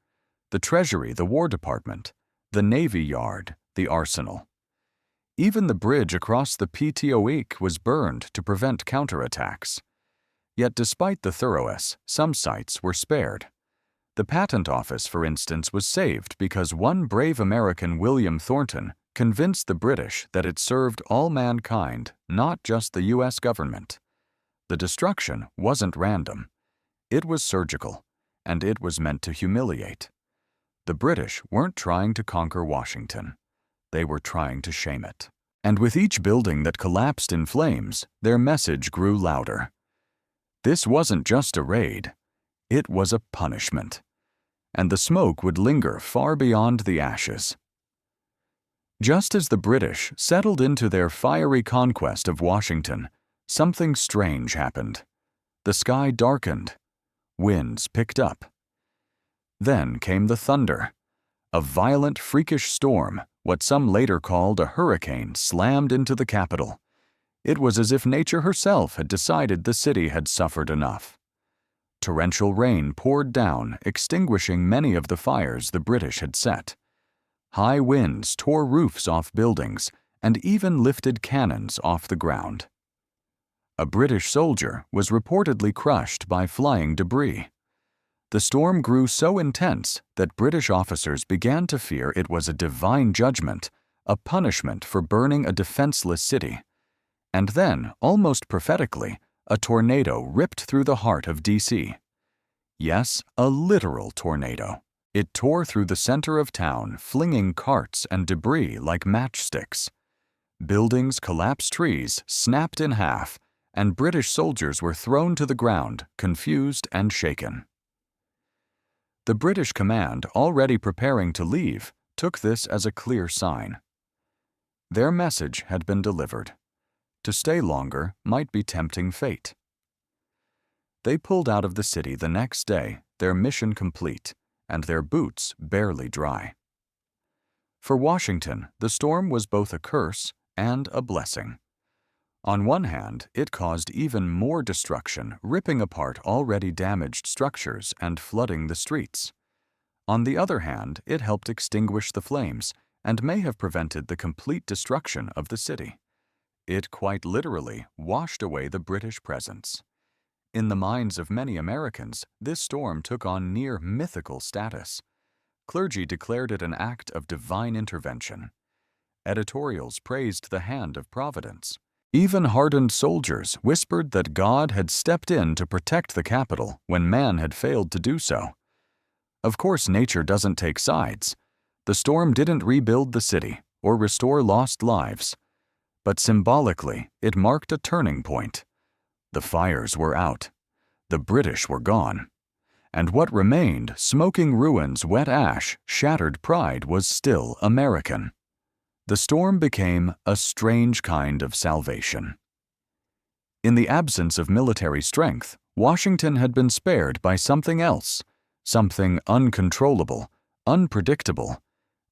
The Treasury, the War Department, the Navy Yard, the Arsenal. Even the bridge across the Potomac was burned to prevent counterattacks. Yet despite the thoroughness, some sites were spared. The Patent Office, for instance, was saved because one brave American, William Thornton, convinced the British that it served all mankind, not just the U.S. government. The destruction wasn't random. It was surgical, and it was meant to humiliate. The British weren't trying to conquer Washington. They were trying to shame it. And with each building that collapsed in flames, their message grew louder. This wasn't just a raid. It was a punishment. And the smoke would linger far beyond the ashes. Just as the British settled into their fiery conquest of Washington, something strange happened. The sky darkened. Winds picked up. Then came the thunder. A violent, freakish storm, what some later called a hurricane, slammed into the capital. It was as if nature herself had decided the city had suffered enough. Torrential rain poured down, extinguishing many of the fires the British had set. High winds tore roofs off buildings and even lifted cannons off the ground. A British soldier was reportedly crushed by flying debris. The storm grew so intense that British officers began to fear it was a divine judgment, a punishment for burning a defenseless city. And then, almost prophetically, a tornado ripped through the heart of D.C. Yes, a literal tornado. It tore through the center of town, flinging carts and debris like matchsticks. Buildings, collapsed trees, snapped in half, and British soldiers were thrown to the ground, confused and shaken. The British command, already preparing to leave, took this as a clear sign. Their message had been delivered. To stay longer might be tempting fate. They pulled out of the city the next day, their mission complete, and their boots barely dry. For Washington, the storm was both a curse and a blessing. On one hand, it caused even more destruction, ripping apart already damaged structures and flooding the streets. On the other hand, it helped extinguish the flames and may have prevented the complete destruction of the city. It quite literally washed away the British presence. In the minds of many Americans, this storm took on near mythical status. Clergy declared it an act of divine intervention. Editorials praised the hand of Providence. Even hardened soldiers whispered that God had stepped in to protect the capital when man had failed to do so. Of course, nature doesn't take sides. The storm didn't rebuild the city or restore lost lives. But symbolically, it marked a turning point. The fires were out. The British were gone. And what remained, smoking ruins, wet ash, shattered pride, was still American. The storm became a strange kind of salvation. In the absence of military strength, Washington had been spared by something else, something uncontrollable, unpredictable,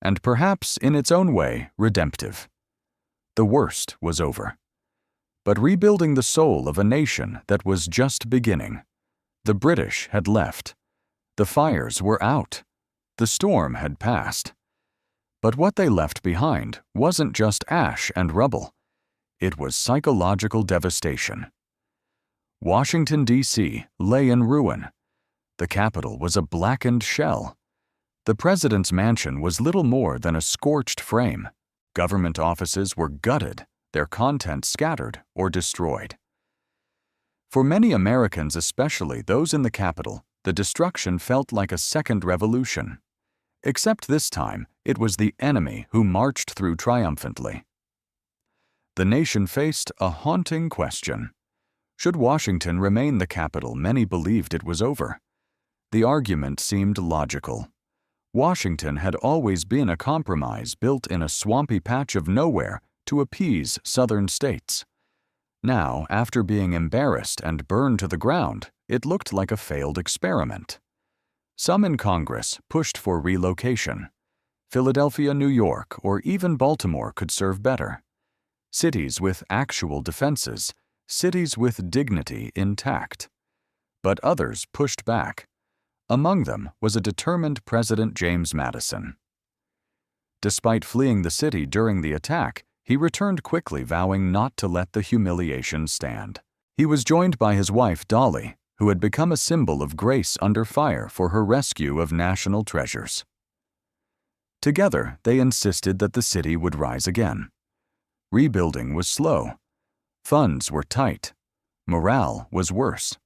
and perhaps in its own way redemptive. The worst was over. But rebuilding the soul of a nation that was just beginning. The British had left. The fires were out. The storm had passed. But what they left behind wasn't just ash and rubble. It was psychological devastation. Washington, D.C. lay in ruin. The capital was a blackened shell. The president's mansion was little more than a scorched frame. Government offices were gutted, their contents scattered or destroyed. For many Americans, especially those in the capital, the destruction felt like a second revolution. Except this time, it was the enemy who marched through triumphantly. The nation faced a haunting question. Should Washington remain the capital? Many believed it was over. The argument seemed logical. Washington had always been a compromise built in a swampy patch of nowhere to appease southern states. Now, after being embarrassed and burned to the ground, it looked like a failed experiment. Some in Congress pushed for relocation. Philadelphia, New York, or even Baltimore could serve better. Cities with actual defenses, cities with dignity intact. But others pushed back. Among them was a determined President James Madison. Despite fleeing the city during the attack, he returned quickly, vowing not to let the humiliation stand. He was joined by his wife, Dolly, who had become a symbol of grace under fire for her rescue of national treasures. Together, they insisted that the city would rise again. Rebuilding was slow. Funds were tight. Morale was worse.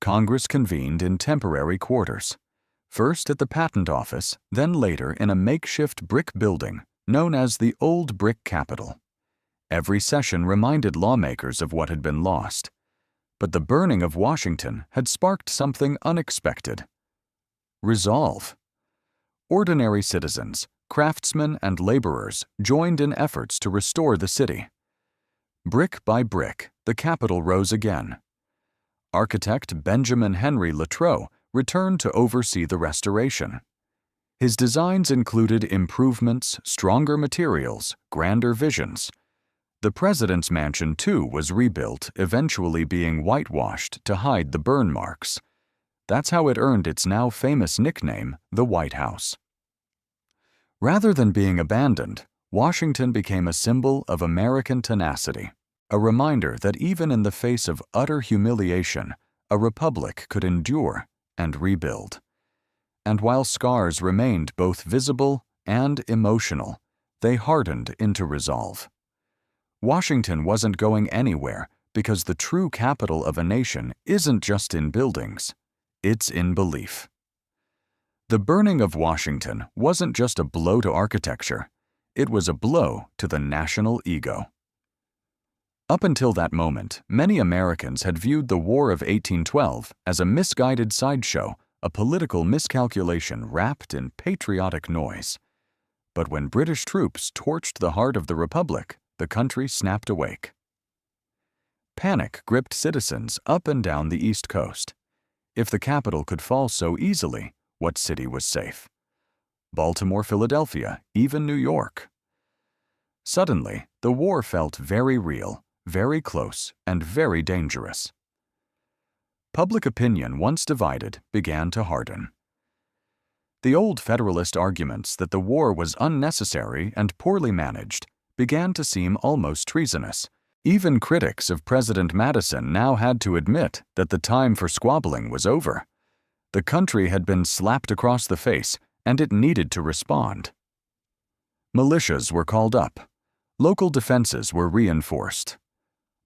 Congress convened in temporary quarters, first at the Patent Office, then later in a makeshift brick building known as the Old Brick Capitol. Every session reminded lawmakers of what had been lost. But the burning of Washington had sparked something unexpected. Resolve. Ordinary citizens, craftsmen, and laborers joined in efforts to restore the city. Brick by brick, the Capitol rose again. Architect Benjamin Henry Latrobe returned to oversee the restoration. His designs included improvements, stronger materials, grander visions. The president's mansion, too, was rebuilt, eventually being whitewashed to hide the burn marks. That's how it earned its now famous nickname, the White House. Rather than being abandoned, Washington became a symbol of American tenacity, a reminder that even in the face of utter humiliation, a republic could endure and rebuild. And while scars remained both visible and emotional, they hardened into resolve. Washington wasn't going anywhere because the true capital of a nation isn't just in buildings, it's in belief. The burning of Washington wasn't just a blow to architecture, it was a blow to the national ego. Up until that moment, many Americans had viewed the War of 1812 as a misguided sideshow, a political miscalculation wrapped in patriotic noise. But when British troops torched the heart of the Republic, the country snapped awake. Panic gripped citizens up and down the East Coast. If the capital could fall so easily, what city was safe? Baltimore, Philadelphia, even New York. Suddenly, the war felt very real, very close, and very dangerous. Public opinion, once divided, began to harden. The old Federalist arguments that the war was unnecessary and poorly managed began to seem almost treasonous. Even critics of President Madison now had to admit that the time for squabbling was over. The country had been slapped across the face, and it needed to respond. Militias were called up. Local defenses were reinforced.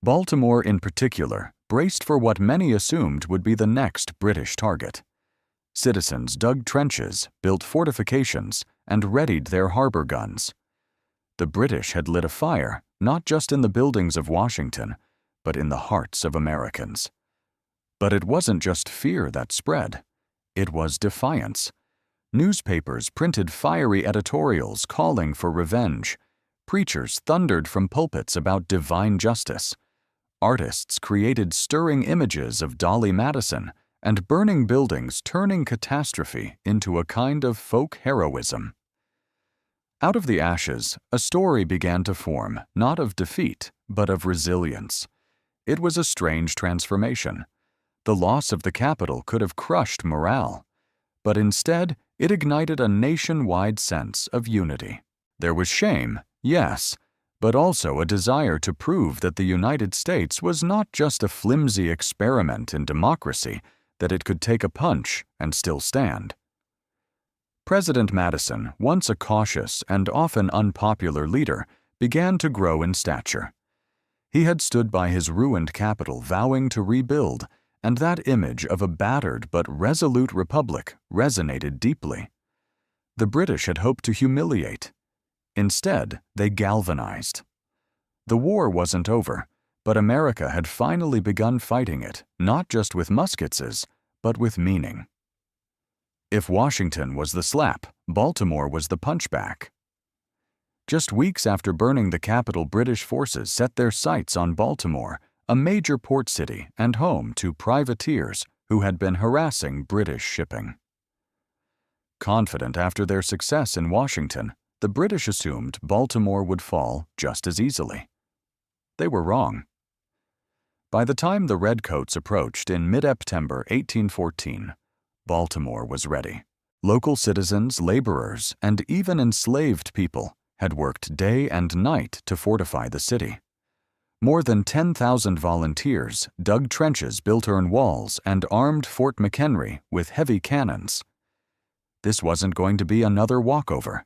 Baltimore, in particular, braced for what many assumed would be the next British target. Citizens dug trenches, built fortifications, and readied their harbor guns. The British had lit a fire, not just in the buildings of Washington, but in the hearts of Americans. But it wasn't just fear that spread. It was defiance. Newspapers printed fiery editorials calling for revenge. Preachers thundered from pulpits about divine justice. Artists created stirring images of Dolly Madison and burning buildings, turning catastrophe into a kind of folk heroism. Out of the ashes, a story began to form, not of defeat, but of resilience. It was a strange transformation. The loss of the capital could have crushed morale, but instead it ignited a nationwide sense of unity. There was shame, yes, but also a desire to prove that the United States was not just a flimsy experiment in democracy, that it could take a punch and still stand. President Madison, once a cautious and often unpopular leader, began to grow in stature. He had stood by his ruined capital vowing to rebuild, and that image of a battered but resolute republic resonated deeply. The British had hoped to humiliate. Instead, they galvanized. The war wasn't over, but America had finally begun fighting it, not just with muskets, but with meaning. If Washington was the slap, Baltimore was the punchback. Just weeks after burning the capital, British forces set their sights on Baltimore, a major port city and home to privateers who had been harassing British shipping. Confident after their success in Washington, the British assumed Baltimore would fall just as easily. They were wrong. By the time the Redcoats approached in mid-September 1814, Baltimore was ready. Local citizens, laborers, and even enslaved people had worked day and night to fortify the city. More than 10,000 volunteers dug trenches, built earth walls, and armed Fort McHenry with heavy cannons. This wasn't going to be another walkover.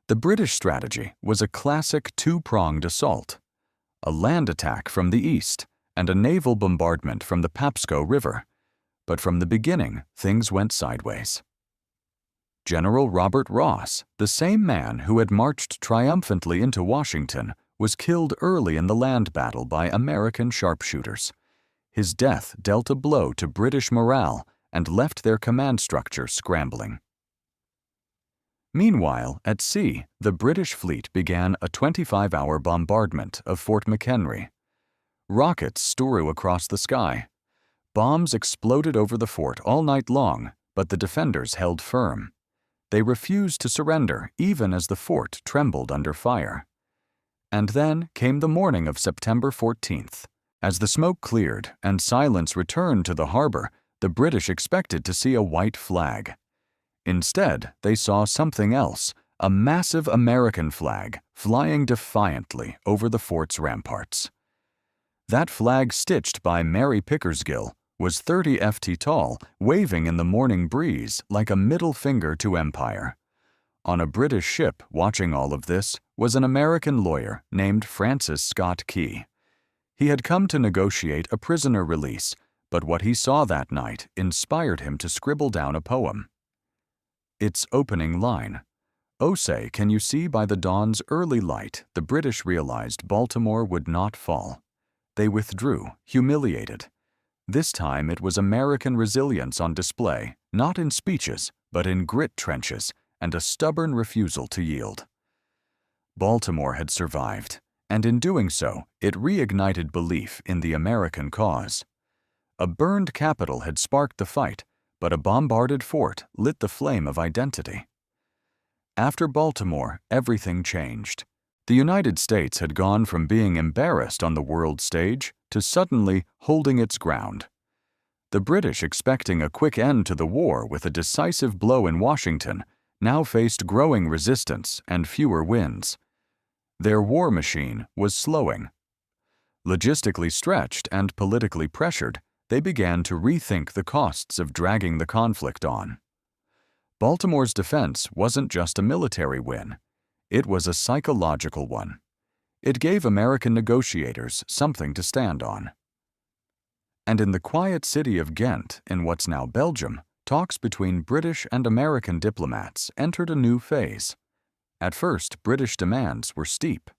The British strategy was a classic two-pronged assault: a land attack from the east and a naval bombardment from the Papsco River. But from the beginning, things went sideways. General Robert Ross, the same man who had marched triumphantly into Washington, was killed early in the land battle by American sharpshooters. His death dealt a blow to British morale and left their command structure scrambling. Meanwhile, at sea, the British fleet began a 25-hour bombardment of Fort McHenry. Rockets strew across the sky. Bombs exploded over the fort all night long, but the defenders held firm. They refused to surrender even as the fort trembled under fire. And then came the morning of September 14th. As the smoke cleared and silence returned to the harbor, the British expected to see a white flag. Instead, they saw something else, a massive American flag flying defiantly over the fort's ramparts. That flag, stitched by Mary Pickersgill, was 30 ft tall, waving in the morning breeze like a middle finger to empire. On a British ship watching all of this was an American lawyer named Francis Scott Key. He had come to negotiate a prisoner release, but what he saw that night inspired him to scribble down a poem. Its opening line: "Oh, say, can you see by the dawn's early light the British realized Baltimore would not fall. They withdrew, humiliated. This time it was American resilience on display, not in speeches, but in grit trenches and a stubborn refusal to yield." Baltimore had survived, and in doing so, it reignited belief in the American cause. A burned capital had sparked the fight, but a bombarded fort lit the flame of identity. After Baltimore, everything changed. The United States had gone from being embarrassed on the world stage to suddenly holding its ground. The British, expecting a quick end to the war with a decisive blow in Washington, now faced growing resistance and fewer wins. Their war machine was slowing. Logistically stretched and politically pressured, they began to rethink the costs of dragging the conflict on. Baltimore's defense wasn't just a military win. It was a psychological one. It gave American negotiators something to stand on. And in the quiet city of Ghent, in what's now Belgium, talks between British and American diplomats entered a new phase. At first, British demands were steep.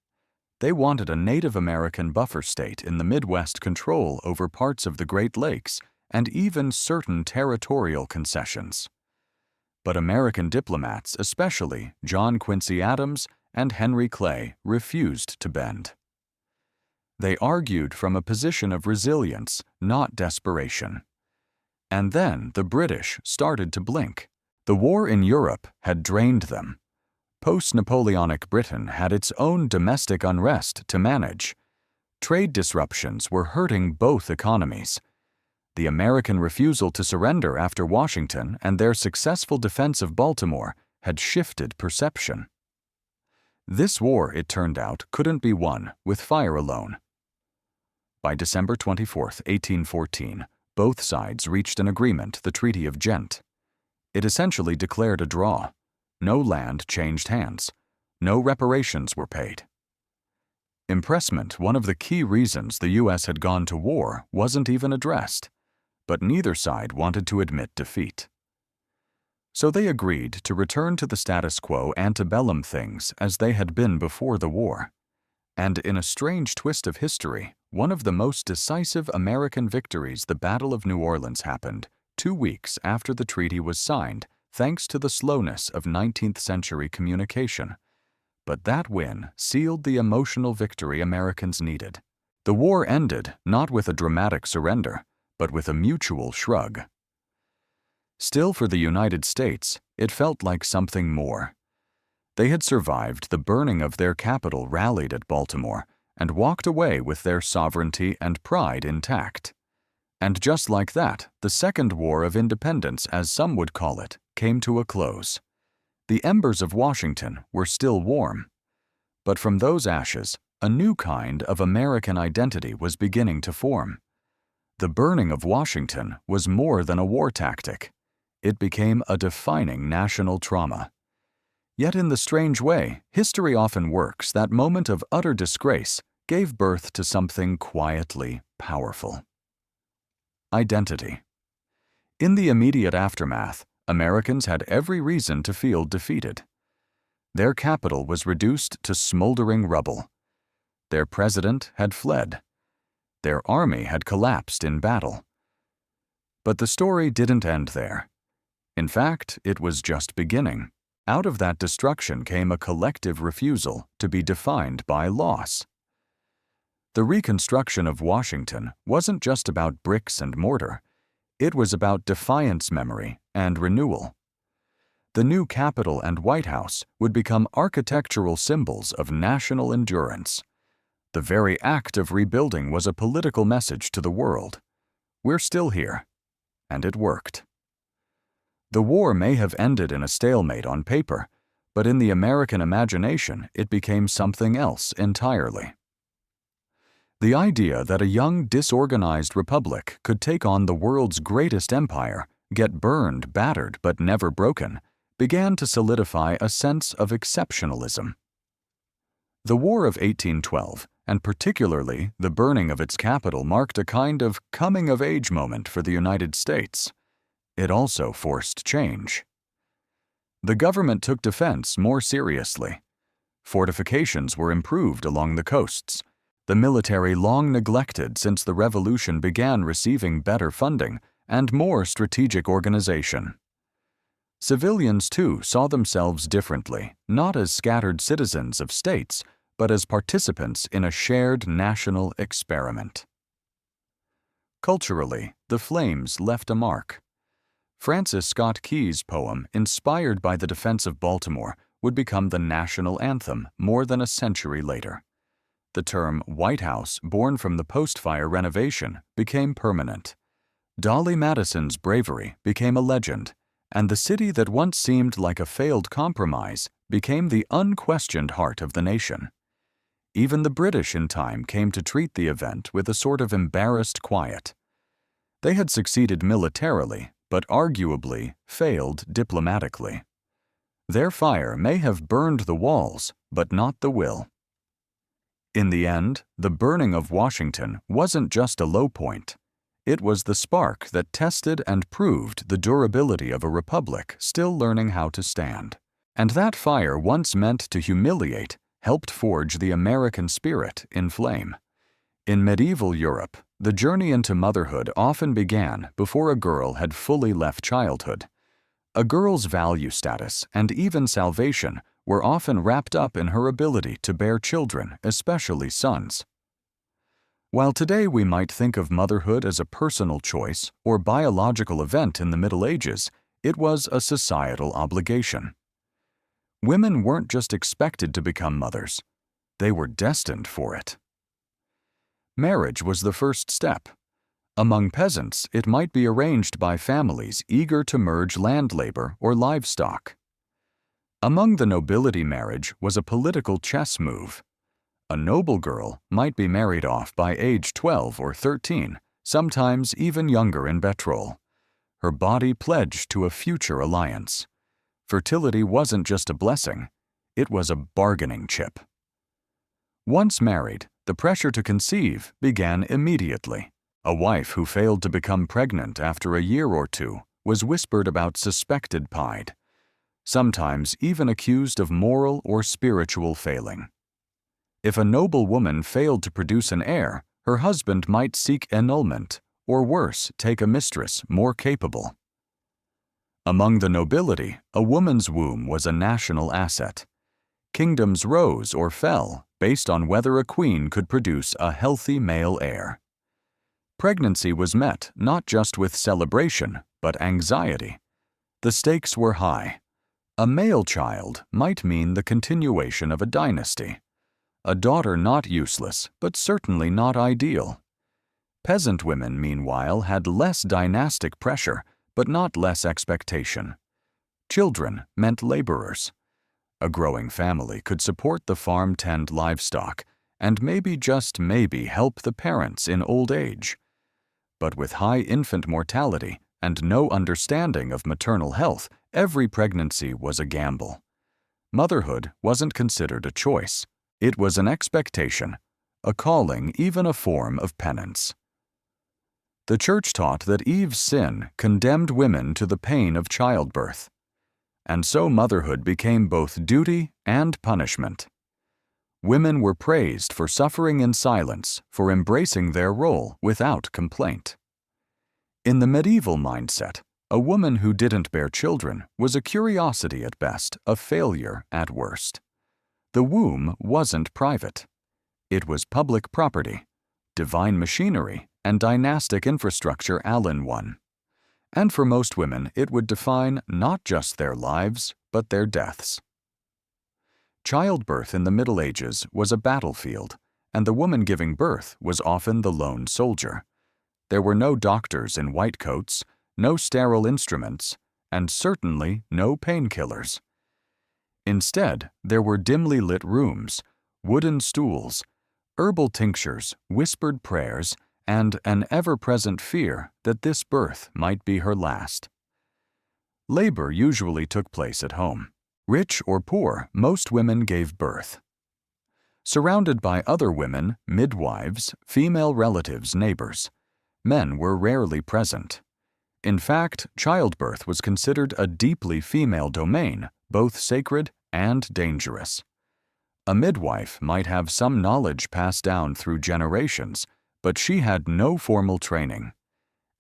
They wanted a Native American buffer state in the Midwest control over parts of the Great Lakes and even certain territorial concessions. But American diplomats, especially John Quincy Adams and Henry Clay, refused to bend. They argued from a position of resilience, not desperation. And then the British started to blink. The war in Europe had drained them. Post-Napoleonic Britain had its own domestic unrest to manage. Trade disruptions were hurting both economies. The American refusal to surrender after Washington and their successful defense of Baltimore had shifted perception. This war, it turned out, couldn't be won with fire alone. By December 24, 1814, both sides reached an agreement, the Treaty of Ghent. It essentially declared a draw. No land changed hands. No reparations were paid. Impressment, one of the key reasons the U.S. had gone to war, wasn't even addressed. But neither side wanted to admit defeat. So they agreed to return to the status quo antebellum things as they had been before the war. And in a strange twist of history, one of the most decisive American victories, the Battle of New Orleans, happened 2 weeks after the treaty was signed, thanks to the slowness of 19th-century communication. But that win sealed the emotional victory Americans needed. The war ended not with a dramatic surrender, but with a mutual shrug. Still, for the United States, it felt like something more. They had survived the burning of their capital, rallied at Baltimore, and walked away with their sovereignty and pride intact. And just like that, the Second War of Independence, as some would call it, came to a close. The embers of Washington were still warm. But from those ashes, a new kind of American identity was beginning to form. The burning of Washington was more than a war tactic. It became a defining national trauma. Yet in the strange way history often works, that moment of utter disgrace gave birth to something quietly powerful. Identity. In the immediate aftermath, Americans had every reason to feel defeated. Their capital was reduced to smoldering rubble. Their president had fled. Their army had collapsed in battle. But the story didn't end there. In fact, it was just beginning. Out of that destruction came a collective refusal to be defined by loss. The reconstruction of Washington wasn't just about bricks and mortar. It was about defiance, memory, and renewal. The new Capitol and White House would become architectural symbols of national endurance. The very act of rebuilding was a political message to the world. We're still here. And it worked. The war may have ended in a stalemate on paper, but in the American imagination it became something else entirely. The idea that a young, disorganized republic could take on the world's greatest empire, get burned, battered, but never broken, began to solidify a sense of exceptionalism. The War of 1812, and particularly the burning of its capital, marked a kind of coming-of-age moment for the United States. It also forced change. The government took defense more seriously. Fortifications were improved along the coasts. The military, long neglected since the Revolution, began receiving better funding and more strategic organization. Civilians, too, saw themselves differently, not as scattered citizens of states, but as participants in a shared national experiment. Culturally, the flames left a mark. Francis Scott Key's poem, inspired by the defense of Baltimore, would become the national anthem more than a century later. The term White House, born from the post-fire renovation, became permanent. Dolly Madison's bravery became a legend, and the city that once seemed like a failed compromise became the unquestioned heart of the nation. Even the British in time came to treat the event with a sort of embarrassed quiet. They had succeeded militarily, but arguably failed diplomatically. Their fire may have burned the walls, but not the will. In the end, the burning of Washington wasn't just a low point. It was the spark that tested and proved the durability of a republic still learning how to stand. And that fire, once meant to humiliate, helped forge the American spirit in flame. In medieval Europe, the journey into motherhood often began before a girl had fully left childhood. A girl's value status and even salvation were often wrapped up in her ability to bear children, especially sons. While today we might think of motherhood as a personal choice or biological event in the Middle Ages, it was a societal obligation. Women weren't just expected to become mothers, they were destined for it. Marriage was the first step. Among peasants, it might be arranged by families eager to merge land labor or livestock. Among the nobility, marriage was a political chess move. A noble girl might be married off by age 12 or 13, sometimes even younger in betrothal. Her body pledged to a future alliance. Fertility wasn't just a blessing, it was a bargaining chip. Once married, the pressure to conceive began immediately. A wife who failed to become pregnant after a year or two was whispered about suspected pied, sometimes even accused of moral or spiritual failing. If a noble woman failed to produce an heir, her husband might seek annulment, or worse, take a mistress more capable. Among the nobility, a woman's womb was a national asset. Kingdoms rose or fell based on whether a queen could produce a healthy male heir. Pregnancy was met not just with celebration, but anxiety. The stakes were high. A male child might mean the continuation of a dynasty. A daughter not useless, but certainly not ideal. Peasant women, meanwhile, had less dynastic pressure, but not less expectation. Children meant laborers. A growing family could support the farm-tend livestock, and maybe, just maybe, help the parents in old age. But with high infant mortality and no understanding of maternal health, every pregnancy was a gamble. Motherhood wasn't considered a choice. It was an expectation, a calling, even a form of penance. The Church taught that Eve's sin condemned women to the pain of childbirth. And so motherhood became both duty and punishment. Women were praised for suffering in silence, for embracing their role without complaint. In the medieval mindset, a woman who didn't bear children was a curiosity at best, a failure at worst. The womb wasn't private. It was public property, divine machinery, and dynastic infrastructure all in one. And for most women, it would define not just their lives, but their deaths. Childbirth in the Middle Ages was a battlefield, and the woman giving birth was often the lone soldier. There were no doctors in white coats, no sterile instruments, and certainly no painkillers. Instead, there were dimly lit rooms, wooden stools, herbal tinctures, whispered prayers, and an ever-present fear that this birth might be her last. Labor usually took place at home. Rich or poor, most women gave birth. Surrounded by other women, midwives, female relatives, neighbors, men were rarely present. In fact, childbirth was considered a deeply female domain, both sacred and dangerous. A midwife might have some knowledge passed down through generations, but she had no formal training.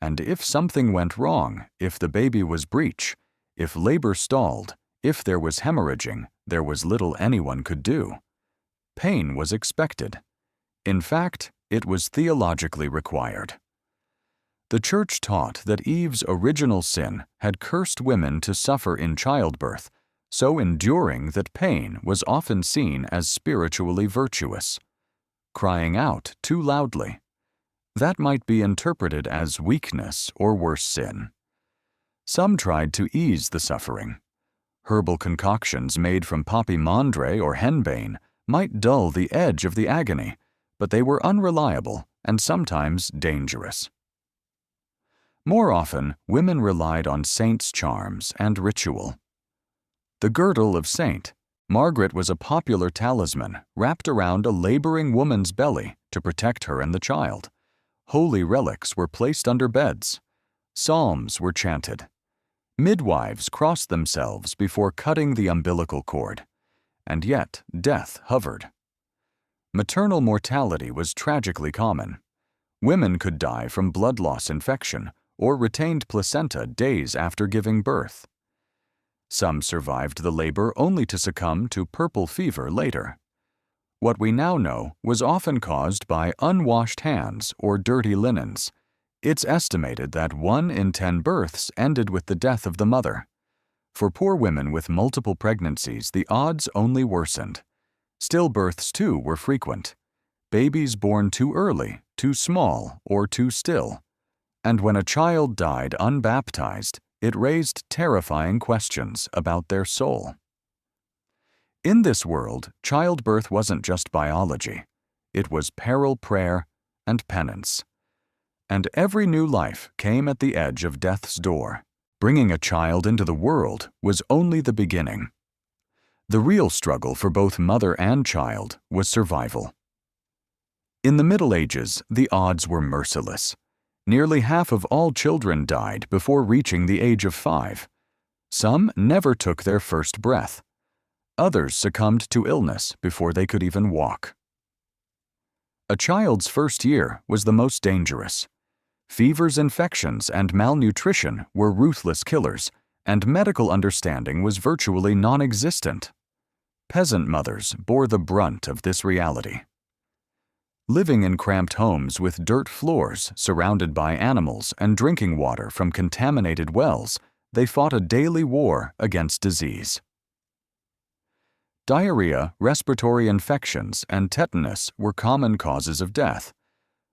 And if something went wrong, if the baby was breech, if labor stalled, if there was hemorrhaging, there was little anyone could do. pain was expected. In fact, it was theologically required. The Church taught that Eve's original sin had cursed women to suffer in childbirth, so enduring that pain was often seen as spiritually virtuous. Crying out too loudly. That might be interpreted as weakness or worse sin. Some tried to ease the suffering. Herbal concoctions made from poppy mandre or henbane might dull the edge of the agony, but they were unreliable and sometimes dangerous. More often, women relied on saints' charms and ritual. The girdle of Saint Margaret was a popular talisman wrapped around a laboring woman's belly to protect her and the child. Holy relics were placed under beds. Psalms were chanted. Midwives crossed themselves before cutting the umbilical cord. And yet, death hovered. Maternal mortality was tragically common. Women could die from blood loss infection or retained placenta days after giving birth. Some survived the labor only to succumb to puerperal fever later. What we now know was often caused by unwashed hands or dirty linens. It's estimated that 1 in 10 births ended with the death of the mother. For poor women with multiple pregnancies, the odds only worsened. Stillbirths, too, were frequent. Babies born too early, too small, or too still. And when a child died unbaptized, it raised terrifying questions about their soul. In this world, childbirth wasn't just biology. It was peril, prayer, and penance. And every new life came at the edge of death's door. Bringing a child into the world was only the beginning. The real struggle for both mother and child was survival. In the Middle Ages, the odds were merciless. Nearly half of all children died before reaching the age of 5. Some never took their first breath. Others succumbed to illness before they could even walk. A child's first year was the most dangerous. Fevers, infections, and malnutrition were ruthless killers, and medical understanding was virtually non-existent. Peasant mothers bore the brunt of this reality. Living in cramped homes with dirt floors surrounded by animals and drinking water from contaminated wells, they fought a daily war against disease. Diarrhea, respiratory infections, and tetanus were common causes of death.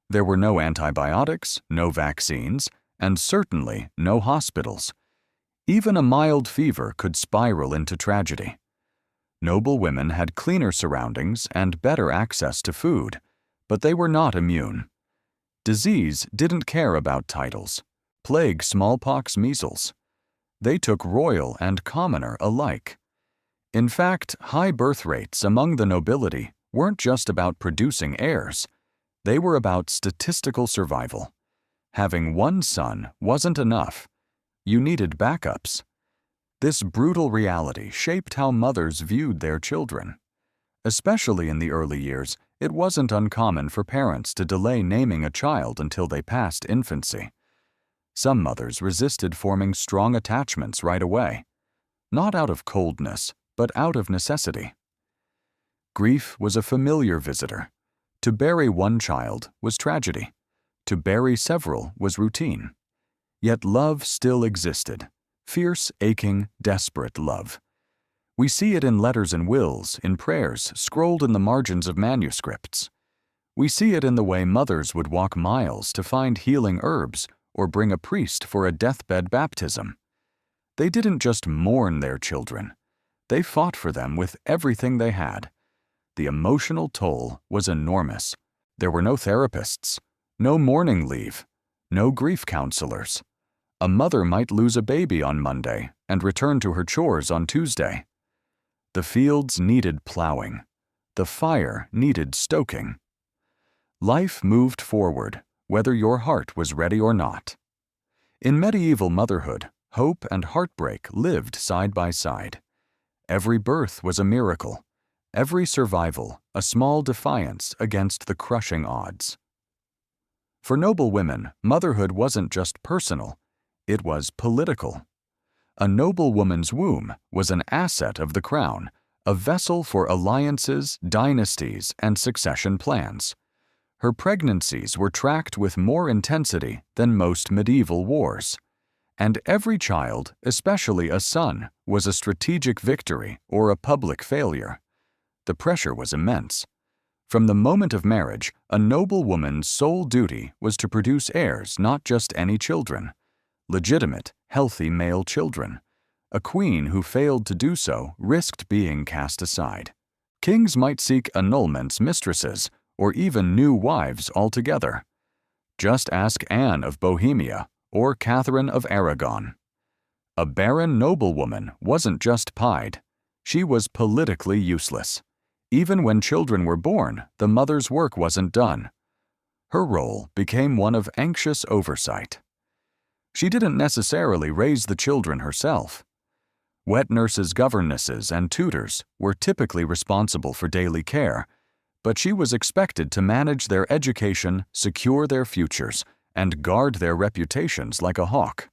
There were no antibiotics, no vaccines, and certainly no hospitals. Even a mild fever could spiral into tragedy. Noble women had cleaner surroundings and better access to food, but they were not immune. Disease didn't care about titles. Plague, smallpox, measles. They took royal and commoner alike. In fact, high birth rates among the nobility weren't just about producing heirs. They were about statistical survival. Having one son wasn't enough. You needed backups. This brutal reality shaped how mothers viewed their children. Especially in the early years, it wasn't uncommon for parents to delay naming a child until they passed infancy. Some mothers resisted forming strong attachments right away, not out of coldness, but out of necessity. Grief was a familiar visitor. To bury one child was tragedy. To bury several was routine. Yet love still existed. Fierce, aching, desperate love. We see it in letters and wills, in prayers scrolled in the margins of manuscripts. We see it in the way mothers would walk miles to find healing herbs or bring a priest for a deathbed baptism. They didn't just mourn their children. They fought for them with everything they had. The emotional toll was enormous. There were no therapists, no mourning leave, no grief counselors. A mother might lose a baby on Monday and return to her chores on Tuesday. The fields needed plowing. The fire needed stoking. Life moved forward, whether your heart was ready or not. In medieval motherhood, hope and heartbreak lived side by side. Every birth was a miracle. Every survival, a small defiance against the crushing odds. For noble women, motherhood wasn't just personal, it was political. A noble woman's womb was an asset of the crown, a vessel for alliances, dynasties, and succession plans. Her pregnancies were tracked with more intensity than most medieval wars. And every child, especially a son, was a strategic victory or a public failure. The pressure was immense. From the moment of marriage, a noble woman's sole duty was to produce heirs, not just any children. Legitimate, healthy male children. A queen who failed to do so risked being cast aside. Kings might seek annulments mistresses, or even new wives altogether. Just ask Anne of Bohemia or Catherine of Aragon. A barren noblewoman wasn't just pied. She was politically useless. Even when children were born, the mother's work wasn't done. Her role became one of anxious oversight. She didn't necessarily raise the children herself. Wet nurses, governesses, and tutors were typically responsible for daily care, but she was expected to manage their education, secure their futures, and guard their reputations like a hawk.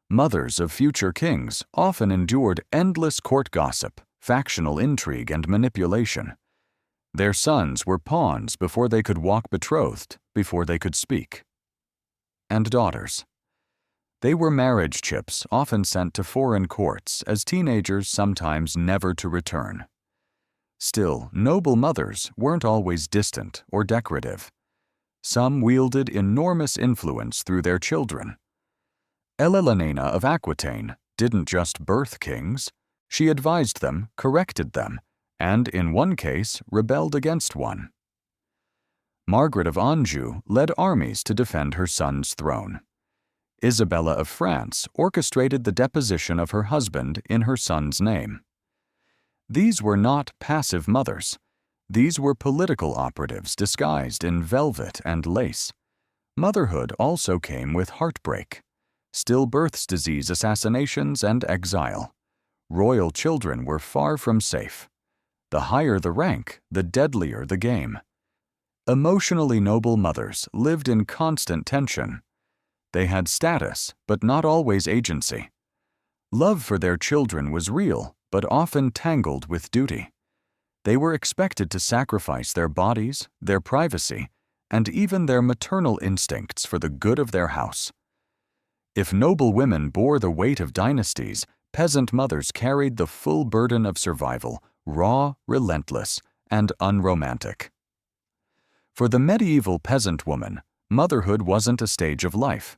Mothers of future kings often endured endless court gossip, factional intrigue, and manipulation. Their sons were pawns before they could walk betrothed, before they could speak. And daughters. They were marriage chips often sent to foreign courts as teenagers, sometimes never to return. Still, noble mothers weren't always distant or decorative. Some wielded enormous influence through their children. Helena of Aquitaine didn't just birth kings. She advised them, corrected them, and in one case rebelled against one. Margaret of Anjou led armies to defend her son's throne. Isabella of France orchestrated the deposition of her husband in her son's name. These were not passive mothers. These were political operatives disguised in velvet and lace. Motherhood also came with heartbreak, stillbirths, disease, assassinations, and exile. Royal children were far from safe. The higher the rank, the deadlier the game. Emotionally noble mothers lived in constant tension. They had status, but not always agency. Love for their children was real, but often tangled with duty. They were expected to sacrifice their bodies, their privacy, and even their maternal instincts for the good of their house. If noble women bore the weight of dynasties, peasant mothers carried the full burden of survival, raw, relentless, and unromantic. For the medieval peasant woman, motherhood wasn't a stage of life.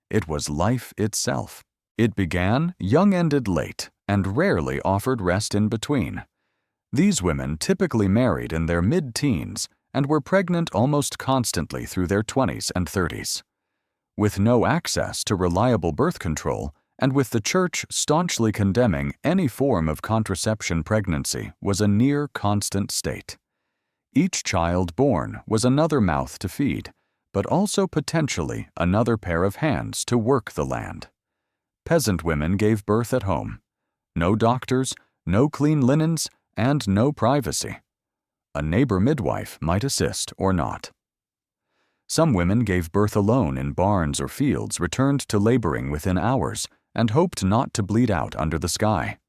It was life itself. It began, young, ended late, and rarely offered rest in between. These women typically married in their mid-teens and were pregnant almost constantly through their 20s and 30s. With no access to reliable birth control, and with the Church staunchly condemning any form of contraception, pregnancy was a near constant state. Each child born was another mouth to feed, but also potentially another pair of hands to work the land. Peasant women gave birth at home. No doctors, no clean linens, and no privacy. A neighbor midwife might assist or not. Some women gave birth alone in barns or fields, returned to laboring within hours, and hoped not to bleed out under the sky.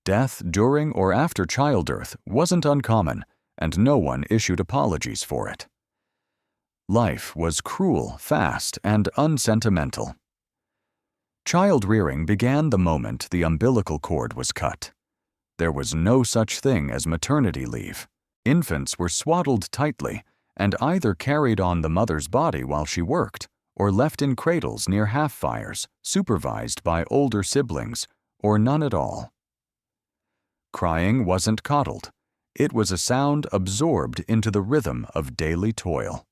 Death during or after childbirth wasn't uncommon, and no one issued apologies for it. Life was cruel, fast, and unsentimental. Child rearing began the moment the umbilical cord was cut. There was no such thing as maternity leave. Infants were swaddled tightly and either carried on the mother's body while she worked or left in cradles near half-fires, supervised by older siblings, or none at all. Crying wasn't coddled. It was a sound absorbed into the rhythm of daily toil.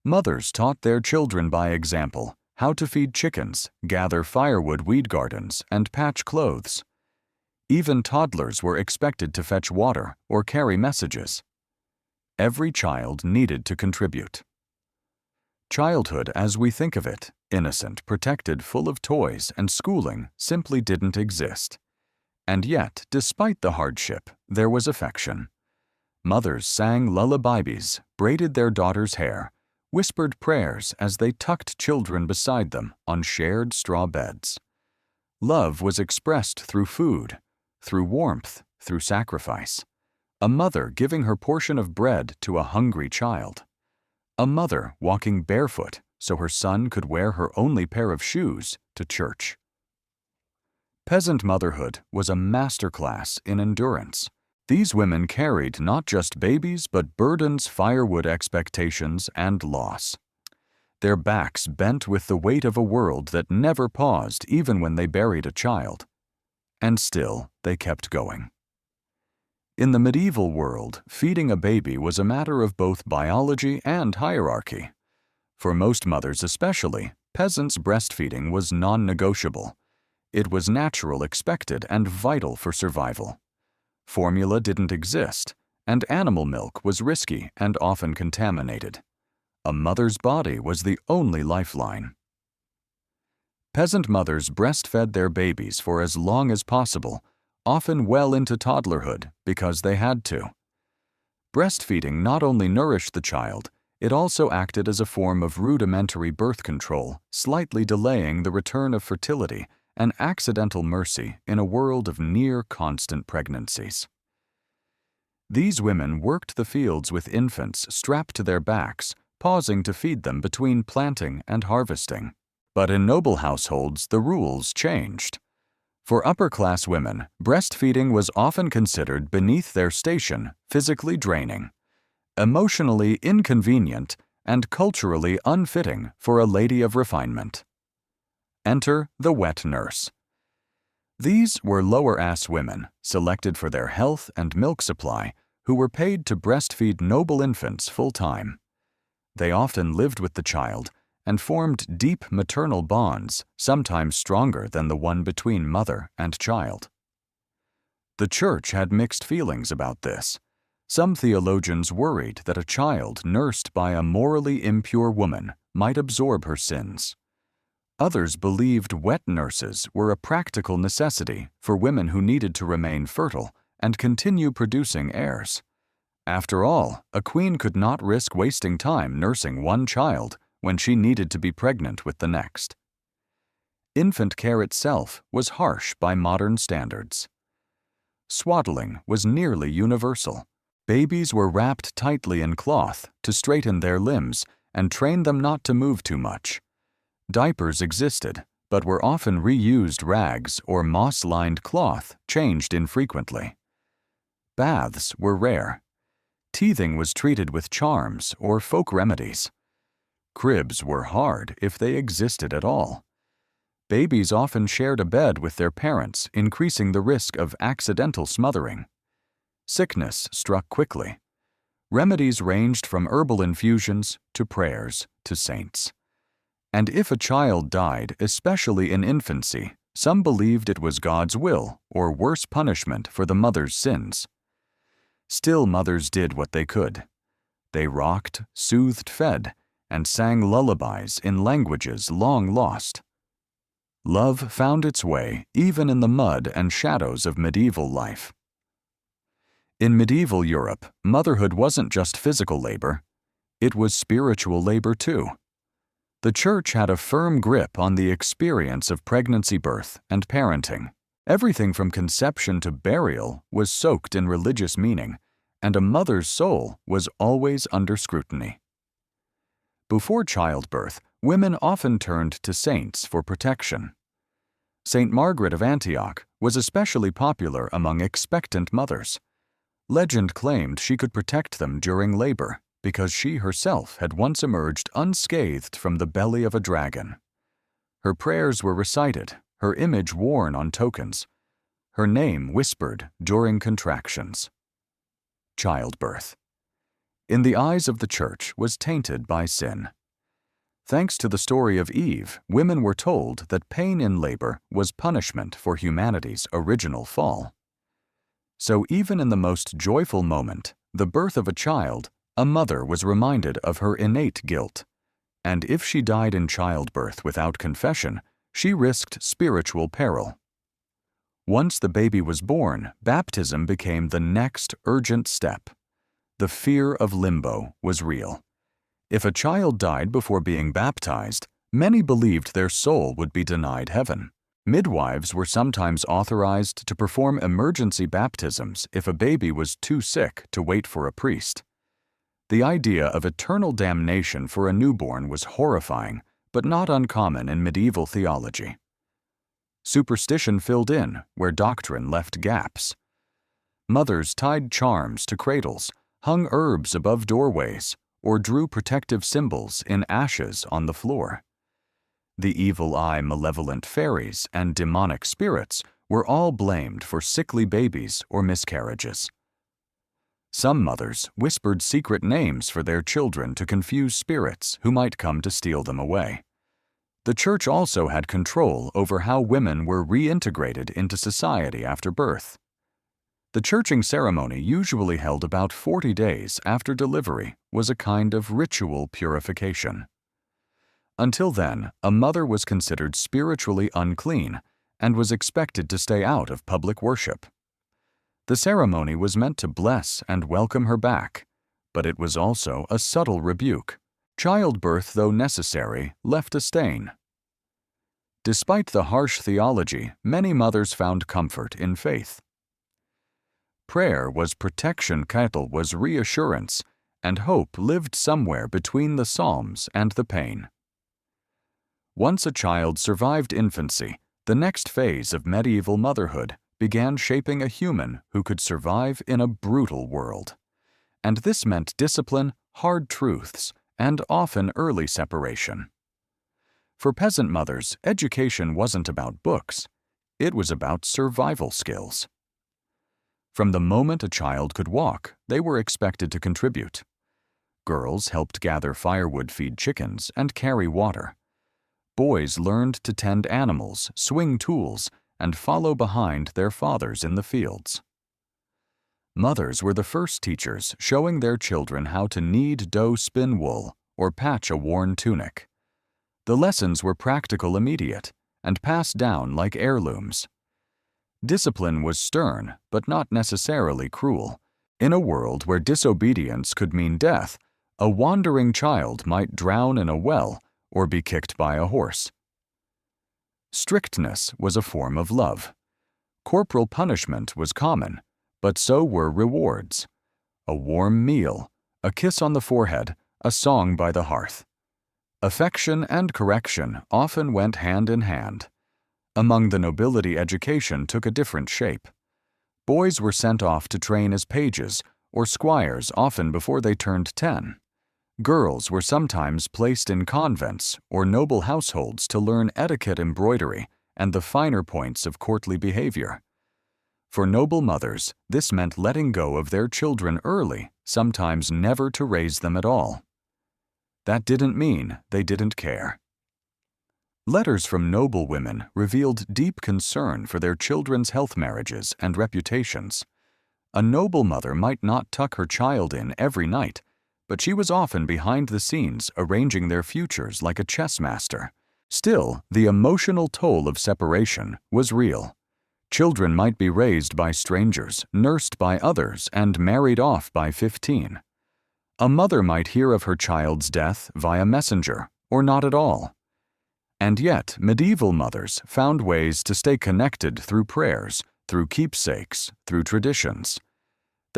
Mothers taught their children by example how to feed chickens, gather firewood, weed gardens, and patch clothes. Even toddlers were expected to fetch water or carry messages. Every child needed to contribute. Childhood, as we think of it, innocent, protected, full of toys and schooling, simply didn't exist. And yet, despite the hardship, there was affection. Mothers sang lullabies, braided their daughters' hair, whispered prayers as they tucked children beside them on shared straw beds. Love was expressed through food, through warmth, through sacrifice. A mother giving her portion of bread to a hungry child. A mother walking barefoot so her son could wear her only pair of shoes to church. Peasant motherhood was a masterclass in endurance. These women carried not just babies but burdens, firewood expectations, and loss. Their backs bent with the weight of a world that never paused even when they buried a child. And still, they kept going. In the medieval world, feeding a baby was a matter of both biology and hierarchy. For most mothers especially, peasants' breastfeeding was non-negotiable. It was natural, expected, and vital for survival. Formula didn't exist, and animal milk was risky and often contaminated. A mother's body was the only lifeline. Peasant mothers breastfed their babies for as long as possible, often well into toddlerhood, because they had to. Breastfeeding not only nourished the child, it also acted as a form of rudimentary birth control, slightly delaying the return of fertility and accidental mercy in a world of near-constant pregnancies. These women worked the fields with infants strapped to their backs, pausing to feed them between planting and harvesting. But in noble households, the rules changed. For upper-class women, breastfeeding was often considered beneath their station, physically draining, emotionally inconvenient, and culturally unfitting for a lady of refinement. Enter the wet nurse. These were lower-ass women, selected for their health and milk supply, who were paid to breastfeed noble infants full-time. They often lived with the child and formed deep maternal bonds, sometimes stronger than the one between mother and child. The Church had mixed feelings about this. Some theologians worried that a child nursed by a morally impure woman might absorb her sins. Others believed wet nurses were a practical necessity for women who needed to remain fertile and continue producing heirs. After all, a queen could not risk wasting time nursing one child when she needed to be pregnant with the next. Infant care itself was harsh by modern standards. Swaddling was nearly universal. Babies were wrapped tightly in cloth to straighten their limbs and train them not to move too much. Diapers existed, but were often reused rags or moss-lined cloth changed infrequently. Baths were rare. Teething was treated with charms or folk remedies. Cribs were hard if they existed at all. Babies often shared a bed with their parents, increasing the risk of accidental smothering. Sickness struck quickly. Remedies ranged from herbal infusions to prayers to saints. And if a child died, especially in infancy, some believed it was God's will or worse punishment for the mother's sins. Still, mothers did what they could. They rocked, soothed, fed, and sang lullabies in languages long lost. Love found its way even in the mud and shadows of medieval life. In medieval Europe, motherhood wasn't just physical labor. It was spiritual labor too. The Church had a firm grip on the experience of pregnancy, birth, and parenting. Everything from conception to burial was soaked in religious meaning, and a mother's soul was always under scrutiny. Before childbirth, women often turned to saints for protection. Saint Margaret of Antioch was especially popular among expectant mothers. Legend claimed she could protect them during labor, because she herself had once emerged unscathed from the belly of a dragon. Her prayers were recited, her image worn on tokens, her name whispered during contractions. Childbirth, in the eyes of the Church, was tainted by sin. Thanks to the story of Eve, women were told that pain in labor was punishment for humanity's original fall. So even in the most joyful moment, the birth of a child, a mother was reminded of her innate guilt, and if she died in childbirth without confession, she risked spiritual peril. Once the baby was born, baptism became the next urgent step. The fear of limbo was real. If a child died before being baptized, many believed their soul would be denied heaven. Midwives were sometimes authorized to perform emergency baptisms if a baby was too sick to wait for a priest. The idea of eternal damnation for a newborn was horrifying, but not uncommon in medieval theology. Superstition filled in where doctrine left gaps. Mothers tied charms to cradles, hung herbs above doorways, or drew protective symbols in ashes on the floor. The evil eye malevolent fairies and demonic spirits were all blamed for sickly babies or miscarriages. Some mothers whispered secret names for their children to confuse spirits who might come to steal them away. The church also had control over how women were reintegrated into society after birth. The churching ceremony, usually held about 40 days after delivery, was a kind of ritual purification. Until then, a mother was considered spiritually unclean and was expected to stay out of public worship. The ceremony was meant to bless and welcome her back, but it was also a subtle rebuke. Childbirth, though necessary, left a stain. Despite the harsh theology, many mothers found comfort in faith. Prayer was protection, Keitel was reassurance, and hope lived somewhere between the Psalms and the pain. Once a child survived infancy, the next phase of medieval motherhood began shaping a human who could survive in a brutal world. And this meant discipline, hard truths, and often early separation. For peasant mothers, education wasn't about books. It was about survival skills. From the moment a child could walk, they were expected to contribute. Girls helped gather firewood, feed chickens, and carry water. Boys learned to tend animals, swing tools, and follow behind their fathers in the fields. Mothers were the first teachers, showing their children how to knead dough, spin wool, or patch a worn tunic. The lessons were practical, immediate, and passed down like heirlooms. Discipline was stern, but not necessarily cruel. In a world where disobedience could mean death, a wandering child might drown in a well or be kicked by a horse. Strictness was a form of love. Corporal punishment was common, but so were rewards. A warm meal, a kiss on the forehead, a song by the hearth. Affection and correction often went hand in hand. Among the nobility, education took a different shape. Boys were sent off to train as pages or squires often before they turned 10. Girls were sometimes placed in convents or noble households to learn etiquette, embroidery, and the finer points of courtly behavior. For noble mothers, this meant letting go of their children early, sometimes never to raise them at all. That didn't mean they didn't care. Letters from noble women revealed deep concern for their children's health, marriages, and reputations. A noble mother might not tuck her child in every night, but she was often behind the scenes arranging their futures like a chess master. Still, the emotional toll of separation was real. Children might be raised by strangers, nursed by others, and married off by 15. A mother might hear of her child's death via messenger, or not at all. And yet, medieval mothers found ways to stay connected through prayers, through keepsakes, through traditions.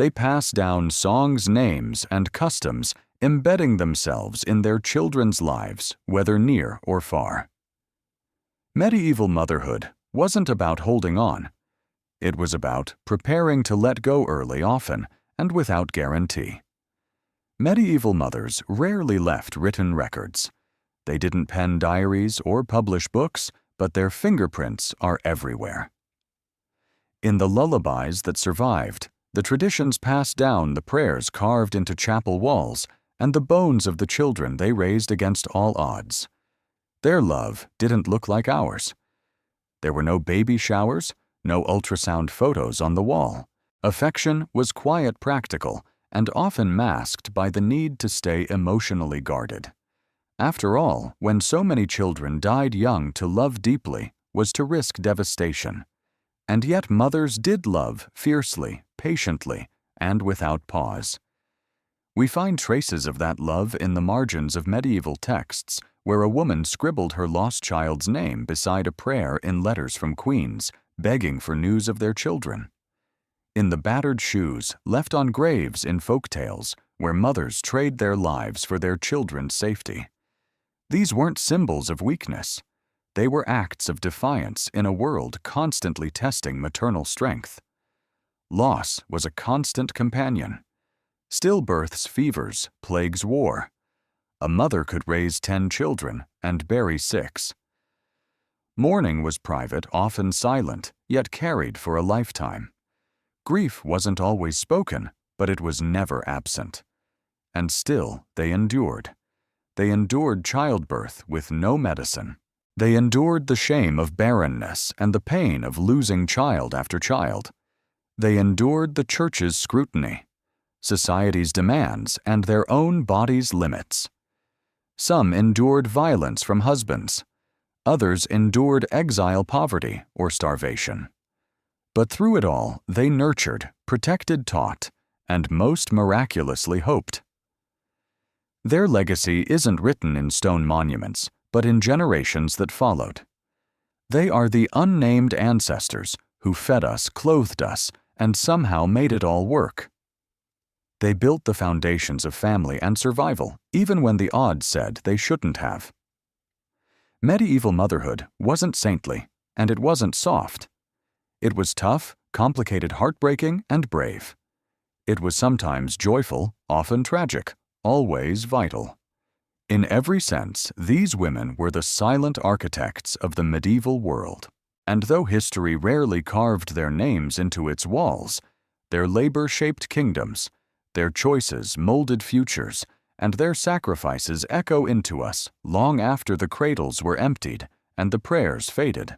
They passed down songs, names, and customs, embedding themselves in their children's lives, whether near or far. Medieval motherhood wasn't about holding on. It was about preparing to let go early, often, and without guarantee. Medieval mothers rarely left written records. They didn't pen diaries or publish books, but their fingerprints are everywhere. In the lullabies that survived, the traditions passed down, the prayers carved into chapel walls, and the bones of the children they raised against all odds. Their love didn't look like ours. There were no baby showers, no ultrasound photos on the wall. Affection was quiet, practical, and often masked by the need to stay emotionally guarded. After all, when so many children died young, to love deeply was to risk devastation. And yet mothers did love fiercely, patiently, and without pause. We find traces of that love in the margins of medieval texts, where a woman scribbled her lost child's name beside a prayer in letters from queens, begging for news of their children. In the battered shoes left on graves in folk tales, where mothers trade their lives for their children's safety. These weren't symbols of weakness. They were acts of defiance in a world constantly testing maternal strength. Loss was a constant companion. Stillbirths, fevers, plagues, war. A mother could raise 10 children and bury 6. Mourning was private, often silent, yet carried for a lifetime. Grief wasn't always spoken, but it was never absent. And still they endured. They endured childbirth with no medicine. They endured the shame of barrenness and the pain of losing child after child. They endured the church's scrutiny, society's demands, and their own body's limits. Some endured violence from husbands. Others endured exile, poverty, or starvation. But through it all, they nurtured, protected, taught, and most miraculously hoped. Their legacy isn't written in stone monuments, but in generations that followed. They are the unnamed ancestors who fed us, clothed us, and somehow made it all work. They built the foundations of family and survival, even when the odds said they shouldn't have. Medieval motherhood wasn't saintly, and it wasn't soft. It was tough, complicated, heartbreaking, and brave. It was sometimes joyful, often tragic, always vital. In every sense, these women were the silent architects of the medieval world. And though history rarely carved their names into its walls, their labor shaped kingdoms, their choices molded futures, and their sacrifices echo into us long after the cradles were emptied and the prayers faded.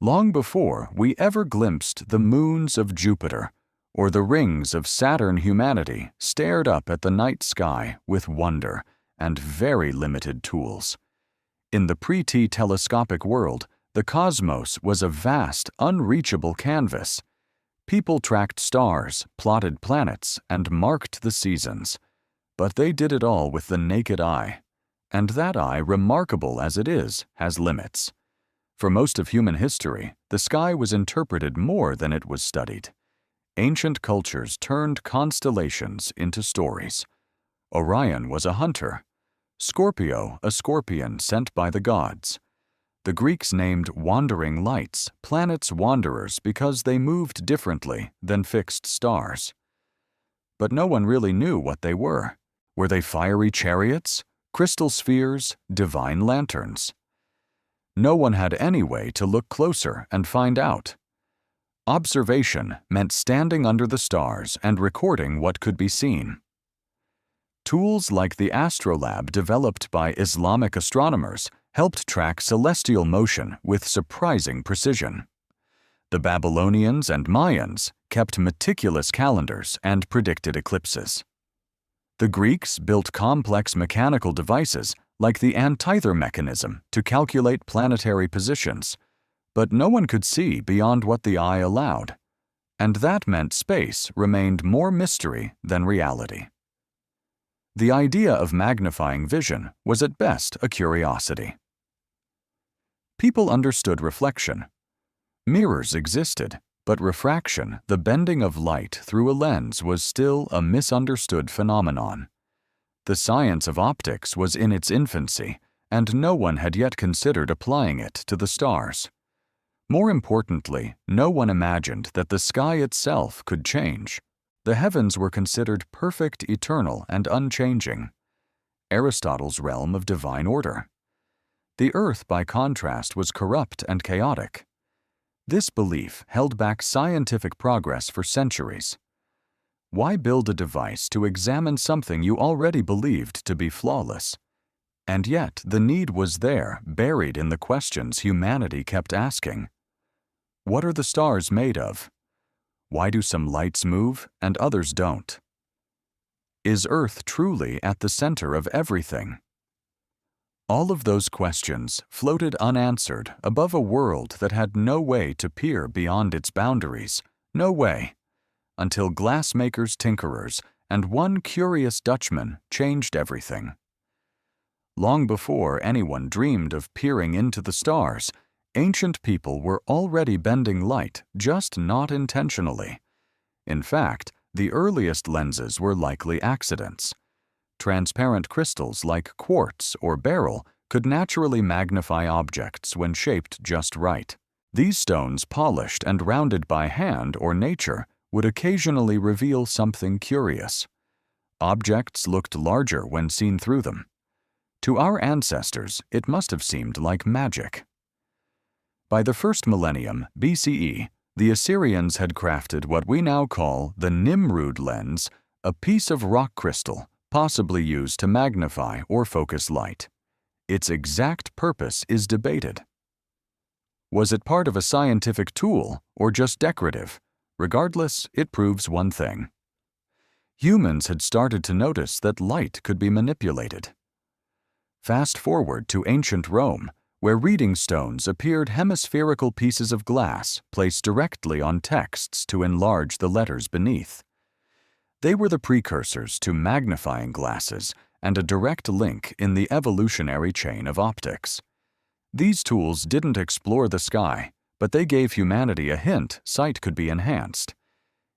Long before we ever glimpsed the moons of Jupiter or the rings of Saturn, humanity stared up at the night sky with wonder and very limited tools. In the pre-telescopic world, the cosmos was a vast, unreachable canvas. People tracked stars, plotted planets, and marked the seasons. But they did it all with the naked eye. And that eye, remarkable as it is, has limits. For most of human history, the sky was interpreted more than it was studied. Ancient cultures turned constellations into stories. Orion was a hunter. Scorpio, a scorpion sent by the gods. The Greeks named wandering lights planets wanderers because they moved differently than fixed stars. But no one really knew what they were. Were they fiery chariots, crystal spheres, divine lanterns? No one had any way to look closer and find out. Observation meant standing under the stars and recording what could be seen. Tools like the astrolabe developed by Islamic astronomers helped track celestial motion with surprising precision. The Babylonians and Mayans kept meticulous calendars and predicted eclipses. The Greeks built complex mechanical devices like the antither mechanism to calculate planetary positions, but no one could see beyond what the eye allowed, and that meant space remained more mystery than reality. The idea of magnifying vision was at best a curiosity. People understood reflection. Mirrors existed, but refraction, the bending of light through a lens, was still a misunderstood phenomenon. The science of optics was in its infancy, and no one had yet considered applying it to the stars. More importantly, no one imagined that the sky itself could change. The heavens were considered perfect, eternal, and unchanging. Aristotle's realm of divine order. The earth, by contrast, was corrupt and chaotic. This belief held back scientific progress for centuries. Why build a device to examine something you already believed to be flawless? And yet, the need was there, buried in the questions humanity kept asking. What are the stars made of? Why do some lights move and others don't? Is Earth truly at the center of everything? All of those questions floated unanswered above a world that had no way to peer beyond its boundaries, no way, until glassmakers, tinkerers, and one curious Dutchman changed everything. Long before anyone dreamed of peering into the stars, ancient people were already bending light, just not intentionally. In fact, the earliest lenses were likely accidents. Transparent crystals like quartz or beryl could naturally magnify objects when shaped just right. These stones, polished and rounded by hand or nature, would occasionally reveal something curious. Objects looked larger when seen through them. To our ancestors, it must have seemed like magic. By the first millennium BCE, the Assyrians had crafted what we now call the Nimrud lens, a piece of rock crystal possibly used to magnify or focus light. Its exact purpose is debated. Was it part of a scientific tool or just decorative? Regardless, it proves one thing. Humans had started to notice that light could be manipulated. Fast forward to ancient Rome, where reading stones appeared hemispherical pieces of glass placed directly on texts to enlarge the letters beneath. They were the precursors to magnifying glasses and a direct link in the evolutionary chain of optics. These tools didn't explore the sky, but they gave humanity a hint sight could be enhanced.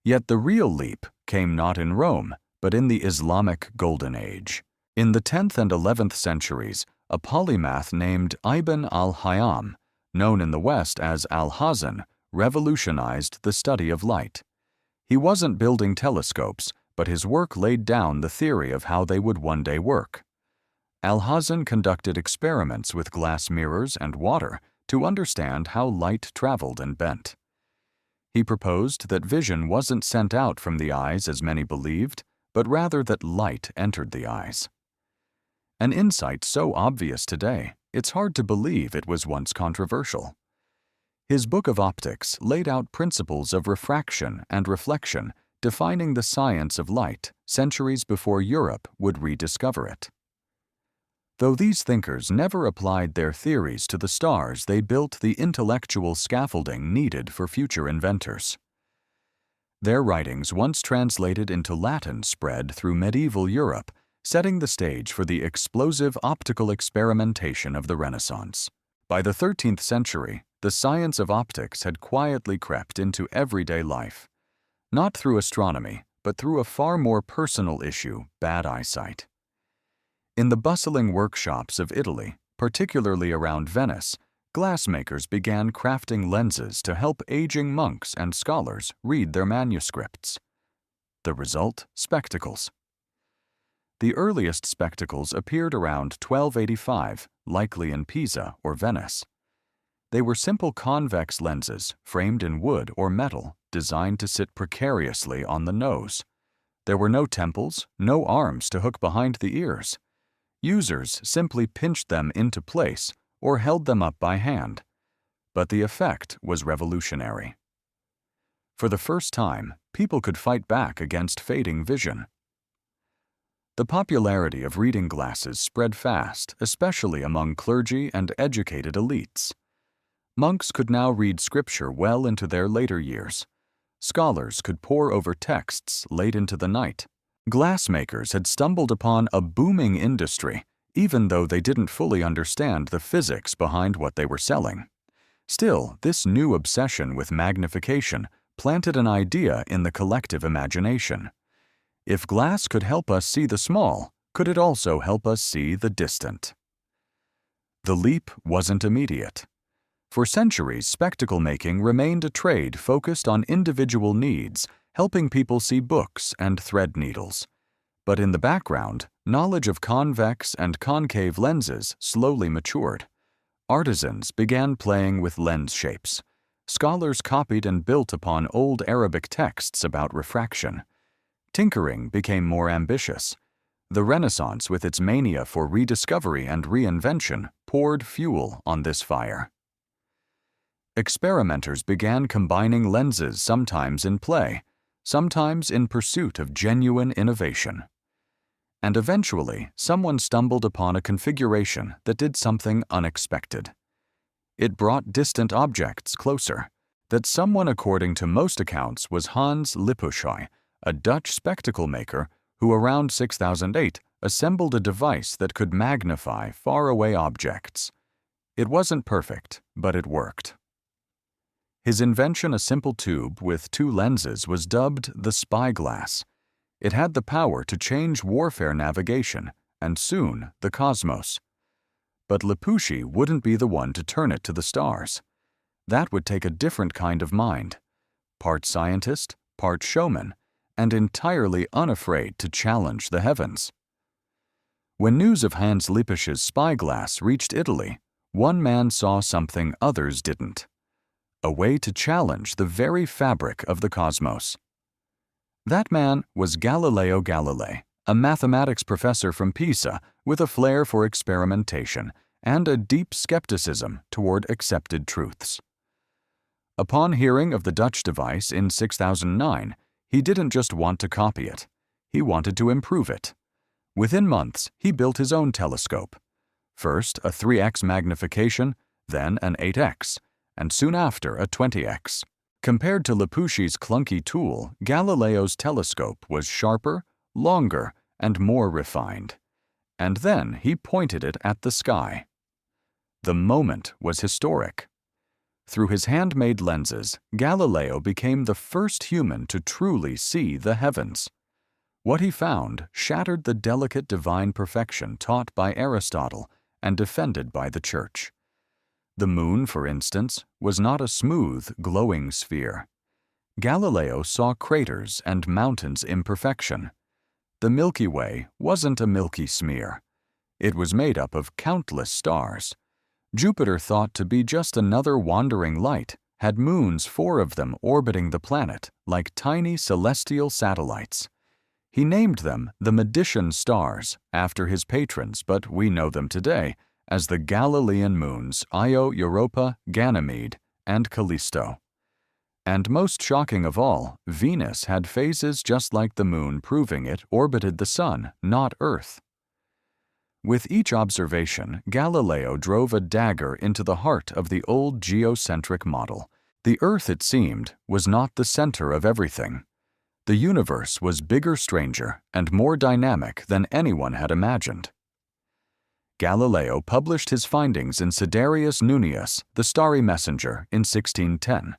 Yet the real leap came not in Rome, but in the Islamic Golden Age. In the 10th and 11th centuries, a polymath named Ibn al-Haytham, known in the West as Alhazen, revolutionized the study of light. He wasn't building telescopes, but his work laid down the theory of how they would one day work. Alhazen conducted experiments with glass mirrors and water to understand how light traveled and bent. He proposed that vision wasn't sent out from the eyes as many believed, but rather that light entered the eyes. An insight so obvious today, it's hard to believe it was once controversial. His Book of Optics laid out principles of refraction and reflection, defining the science of light centuries before Europe would rediscover it. Though these thinkers never applied their theories to the stars, they built the intellectual scaffolding needed for future inventors. Their writings, once translated into Latin, spread through medieval Europe, setting the stage for the explosive optical experimentation of the Renaissance. By the 13th century, the science of optics had quietly crept into everyday life, not through astronomy, but through a far more personal issue, bad eyesight. In the bustling workshops of Italy, particularly around Venice, glassmakers began crafting lenses to help aging monks and scholars read their manuscripts. The result? Spectacles. The earliest spectacles appeared around 1285, likely in Pisa or Venice. They were simple convex lenses framed in wood or metal, designed to sit precariously on the nose. There were no temples, no arms to hook behind the ears. Users simply pinched them into place or held them up by hand. But the effect was revolutionary. For the first time, people could fight back against fading vision. The popularity of reading glasses spread fast, especially among clergy and educated elites. Monks could now read scripture well into their later years. Scholars could pore over texts late into the night. Glassmakers had stumbled upon a booming industry, even though they didn't fully understand the physics behind what they were selling. Still, this new obsession with magnification planted an idea in the collective imagination. If glass could help us see the small, could it also help us see the distant? The leap wasn't immediate. For centuries, spectacle making remained a trade focused on individual needs, helping people see books and thread needles. But in the background, knowledge of convex and concave lenses slowly matured. Artisans began playing with lens shapes. Scholars copied and built upon old Arabic texts about refraction. Tinkering became more ambitious. The Renaissance, with its mania for rediscovery and reinvention, poured fuel on this fire. Experimenters began combining lenses, sometimes in play, sometimes in pursuit of genuine innovation. And eventually, someone stumbled upon a configuration that did something unexpected. It brought distant objects closer. That someone, according to most accounts, was Hans Lippershey, a Dutch spectacle maker who around 6008 assembled a device that could magnify faraway objects. It wasn't perfect, but it worked. His invention, a simple tube with 2 lenses, was dubbed the spyglass. It had the power to change warfare navigation, and soon the cosmos. But Lipoushi wouldn't be the one to turn it to the stars. That would take a different kind of mind, part scientist, part showman, and entirely unafraid to challenge the heavens. When news of Hans Lipousch's spyglass reached Italy, one man saw something others didn't: a way to challenge the very fabric of the cosmos. That man was Galileo Galilei, a mathematics professor from Pisa with a flair for experimentation and a deep skepticism toward accepted truths. Upon hearing of the Dutch device in 6009, he didn't just want to copy it, he wanted to improve it. Within months, he built his own telescope. First a 3x magnification, then an 8x, and soon after a 20x. Compared to Lipousch's clunky tool, Galileo's telescope was sharper, longer, and more refined. And then he pointed it at the sky. The moment was historic. Through his handmade lenses, Galileo became the first human to truly see the heavens. What he found shattered the delicate divine perfection taught by Aristotle and defended by the Church. The moon, for instance, was not a smooth, glowing sphere. Galileo saw craters and mountains' imperfection. The Milky Way wasn't a milky smear. It was made up of countless stars. Jupiter, thought to be just another wandering light, had moons, 4 of them orbiting the planet like tiny celestial satellites. He named them the Medicean stars after his patrons, but we know them today as the Galilean moons Io, Europa, Ganymede, and Callisto. And most shocking of all, Venus had phases just like the moon, proving it orbited the sun, not Earth. With each observation, Galileo drove a dagger into the heart of the old geocentric model. The Earth, it seemed, was not the center of everything. The universe was bigger, stranger, and more dynamic than anyone had imagined. Galileo published his findings in Sidereus Nuncius, the Starry Messenger, in 1610.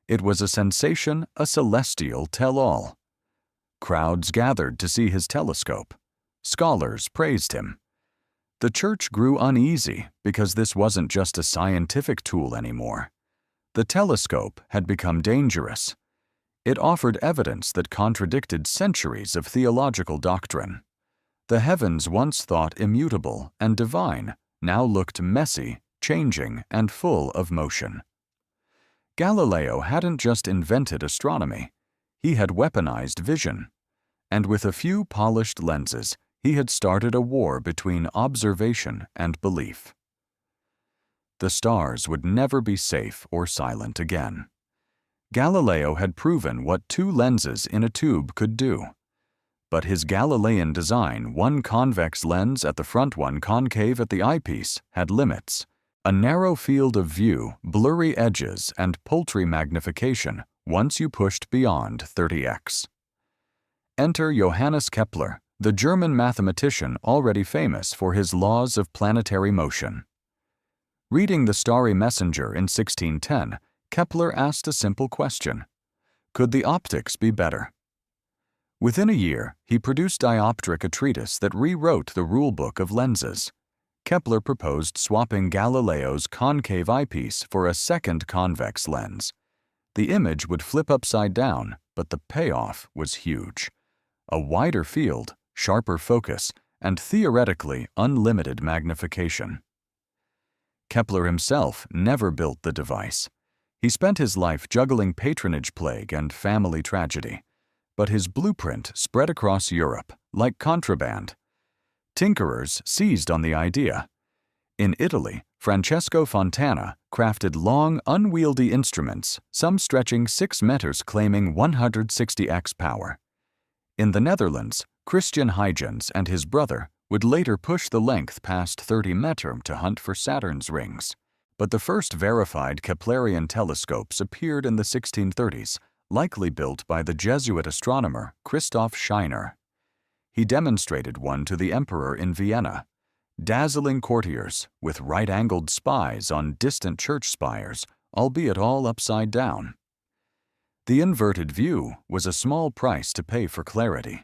It was a sensation, a celestial tell-all. Crowds gathered to see his telescope. Scholars praised him. The Church grew uneasy because this wasn't just a scientific tool anymore. The telescope had become dangerous. It offered evidence that contradicted centuries of theological doctrine. The heavens, once thought immutable and divine, now looked messy, changing, and full of motion. Galileo hadn't just invented astronomy. He had weaponized vision. And with a few polished lenses, he had started a war between observation and belief. The stars would never be safe or silent again. Galileo had proven what 2 lenses in a tube could do. But his Galilean design, one convex lens at the front, one concave at the eyepiece, had limits. A narrow field of view, blurry edges, and paltry magnification once you pushed beyond 30x. Enter Johannes Kepler, the German mathematician already famous for his laws of planetary motion. Reading the Starry Messenger in 1610, Kepler asked a simple question: could the optics be better? Within a year, he produced dioptric, a treatise that rewrote the rulebook of lenses. Kepler proposed swapping Galileo's concave eyepiece for a second convex lens. The image would flip upside down, but the payoff was huge. A wider field, sharper focus, and theoretically unlimited magnification. Kepler himself never built the device. He spent his life juggling patronage plague and family tragedy. But his blueprint spread across Europe like contraband. Tinkerers seized on the idea. In Italy, Francesco Fontana crafted long, unwieldy instruments, some stretching 6 meters, claiming 160x power. In the Netherlands, Christian Huygens and his brother would later push the length past 30 meters to hunt for Saturn's rings. But the first verified Keplerian telescopes appeared in the 1630s, likely built by the Jesuit astronomer Christoph Scheiner. He demonstrated one to the emperor in Vienna. Dazzling courtiers, with right-angled spies on distant church spires, albeit all upside down. The inverted view was a small price to pay for clarity.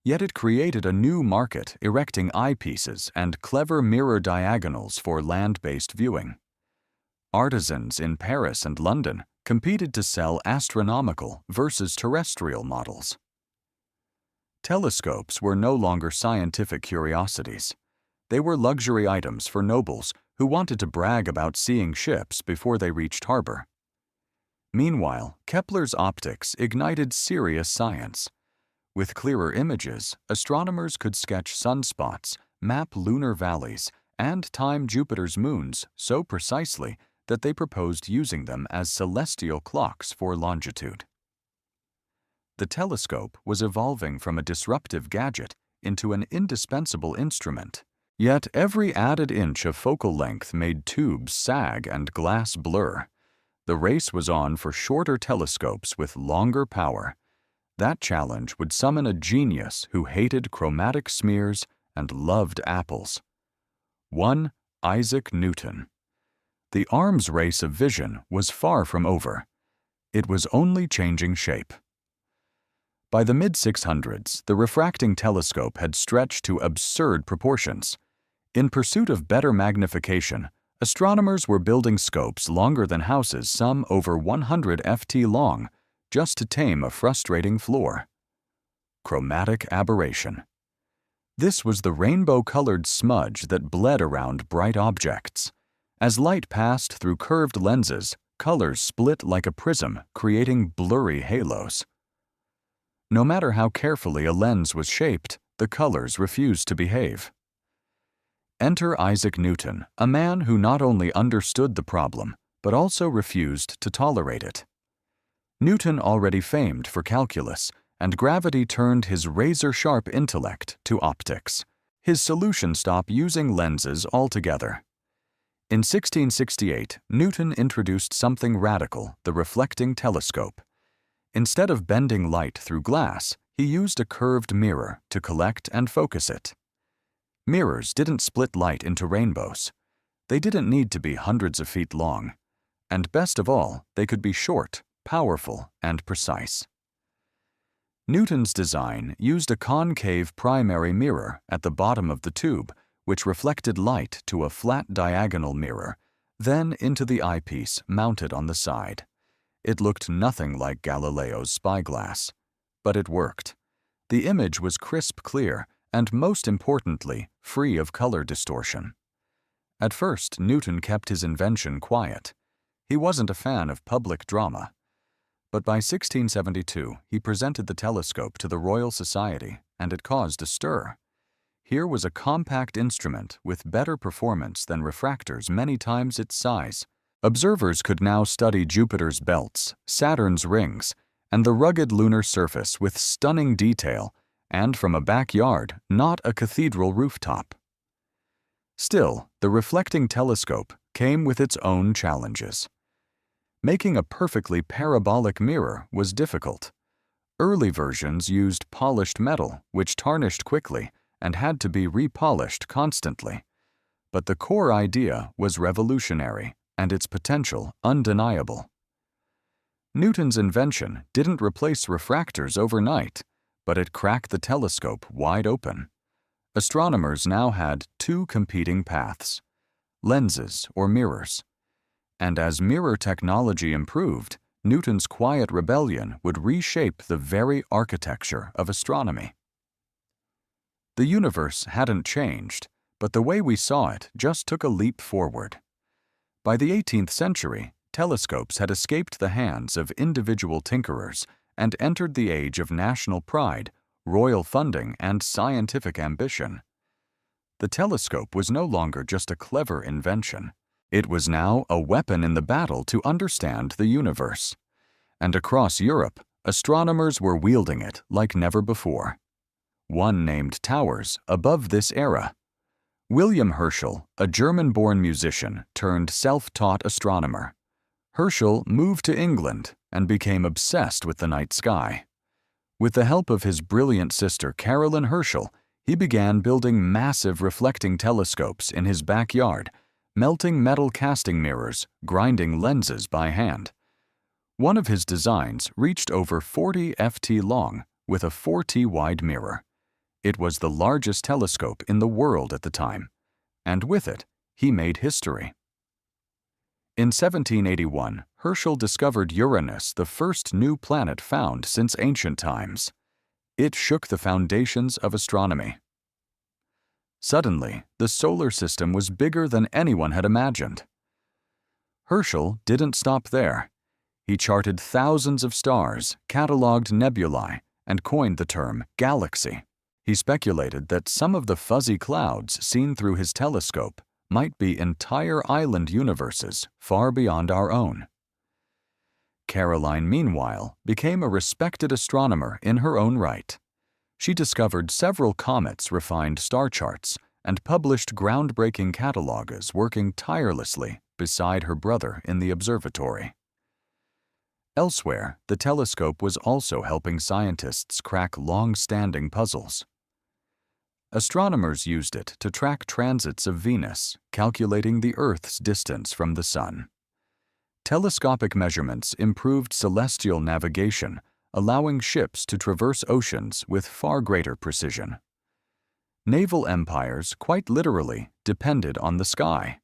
Yet it created a new market, erecting eyepieces and clever mirror diagonals for land-based viewing. Artisans in Paris and London competed to sell astronomical versus terrestrial models. Telescopes were no longer scientific curiosities. They were luxury items for nobles who wanted to brag about seeing ships before they reached harbor. Meanwhile, Kepler's optics ignited serious science. With clearer images, astronomers could sketch sunspots, map lunar valleys, and time Jupiter's moons so precisely that they proposed using them as celestial clocks for longitude. The telescope was evolving from a disruptive gadget into an indispensable instrument. Yet every added inch of focal length made tubes sag and glass blur. The race was on for shorter telescopes with longer power. That challenge would summon a genius who hated chromatic smears and loved apples. One Isaac Newton. The arms race of vision was far from over. It was only changing shape. By the mid-600s, the refracting telescope had stretched to absurd proportions. In pursuit of better magnification, astronomers were building scopes longer than houses, some over 100 ft long, just to tame a frustrating floor. Chromatic aberration. This was the rainbow-colored smudge that bled around bright objects. As light passed through curved lenses, colors split like a prism, creating blurry halos. No matter how carefully a lens was shaped, the colors refused to behave. Enter Isaac Newton, a man who not only understood the problem, but also refused to tolerate it. Newton already famed for calculus, and gravity turned his razor-sharp intellect to optics. His solution stopped using lenses altogether. In 1668, Newton introduced something radical, the reflecting telescope. Instead of bending light through glass, he used a curved mirror to collect and focus it. Mirrors didn't split light into rainbows. They didn't need to be hundreds of feet long. And best of all, they could be short, powerful, and precise. Newton's design used a concave primary mirror at the bottom of the tube, which reflected light to a flat diagonal mirror, then into the eyepiece mounted on the side. It looked nothing like Galileo's spyglass. But it worked. The image was crisp clear, and most importantly, free of color distortion. At first, Newton kept his invention quiet. He wasn't a fan of public drama. But by 1672, he presented the telescope to the Royal Society, and it caused a stir. Here was a compact instrument with better performance than refractors many times its size. Observers could now study Jupiter's belts, Saturn's rings, and the rugged lunar surface with stunning detail, and from a backyard, not a cathedral rooftop. Still, the reflecting telescope came with its own challenges. Making a perfectly parabolic mirror was difficult. Early versions used polished metal, which tarnished quickly and had to be repolished constantly. But the core idea was revolutionary, and its potential undeniable. Newton's invention didn't replace refractors overnight, but it cracked the telescope wide open. Astronomers now had two competing paths: lenses or mirrors. And as mirror technology improved, Newton's quiet rebellion would reshape the very architecture of astronomy. The universe hadn't changed, but the way we saw it just took a leap forward. By the 18th century, telescopes had escaped the hands of individual tinkerers and entered the age of national pride, royal funding, and scientific ambition. The telescope was no longer just a clever invention. It was now a weapon in the battle to understand the universe. And across Europe, astronomers were wielding it like never before. One named towers above this era. William Herschel, a German-born musician turned self-taught astronomer. Herschel moved to England and became obsessed with the night sky. With the help of his brilliant sister Caroline Herschel, he began building massive reflecting telescopes in his backyard, melting metal casting mirrors, grinding lenses by hand. One of his designs reached over 40 ft long with a 4T wide mirror. It was the largest telescope in the world at the time, and with it, he made history. In 1781, Herschel discovered Uranus, the first new planet found since ancient times. It shook the foundations of astronomy. Suddenly, the solar system was bigger than anyone had imagined. Herschel didn't stop there. He charted thousands of stars, catalogued nebulae, and coined the term galaxy. He speculated that some of the fuzzy clouds seen through his telescope might be entire island universes far beyond our own. Caroline, meanwhile, became a respected astronomer in her own right. She discovered several comets, refined star charts, and published groundbreaking catalogues, working tirelessly beside her brother in the observatory. Elsewhere, the telescope was also helping scientists crack long-standing puzzles. Astronomers used it to track transits of Venus, calculating the Earth's distance from the Sun. Telescopic measurements improved celestial navigation, allowing ships to traverse oceans with far greater precision. Naval empires, quite literally, depended on the sky.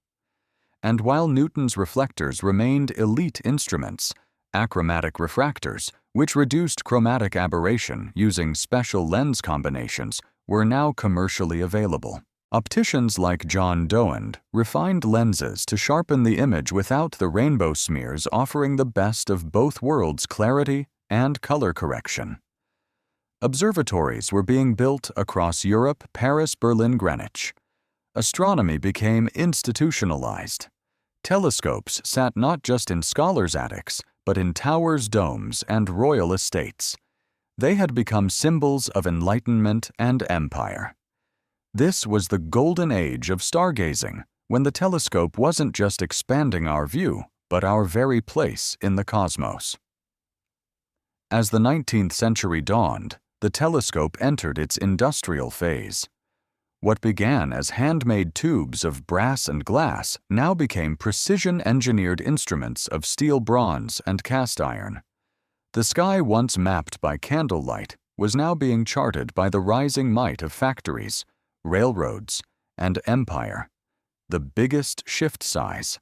And while Newton's reflectors remained elite instruments, achromatic refractors, which reduced chromatic aberration using special lens combinations, were now commercially available. Opticians like John Doend refined lenses to sharpen the image without the rainbow smears, offering the best of both worlds' clarity and color correction. Observatories were being built across Europe, Paris, Berlin, Greenwich. Astronomy became institutionalized. Telescopes sat not just in scholars' attics, but in towers, domes, and royal estates. They had become symbols of enlightenment and empire. This was the golden age of stargazing, when the telescope wasn't just expanding our view, but our very place in the cosmos. As the 19th century dawned, the telescope entered its industrial phase. What began as handmade tubes of brass and glass now became precision-engineered instruments of steel, bronze, and cast iron. The sky once mapped by candlelight was now being charted by the rising might of factories, railroads, and empire. The biggest shift size.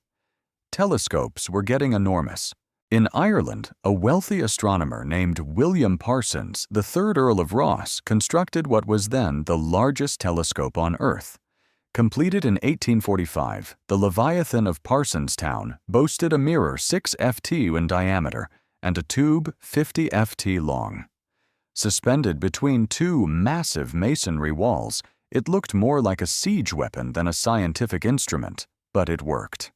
Telescopes were getting enormous. In Ireland, a wealthy astronomer named William Parsons, the third Earl of Ross, constructed what was then the largest telescope on Earth. Completed in 1845, the Leviathan of Parsonstown boasted a mirror 6 ft in diameter and a tube 50 ft long. Suspended between two massive masonry walls, it looked more like a siege weapon than a scientific instrument, but it worked.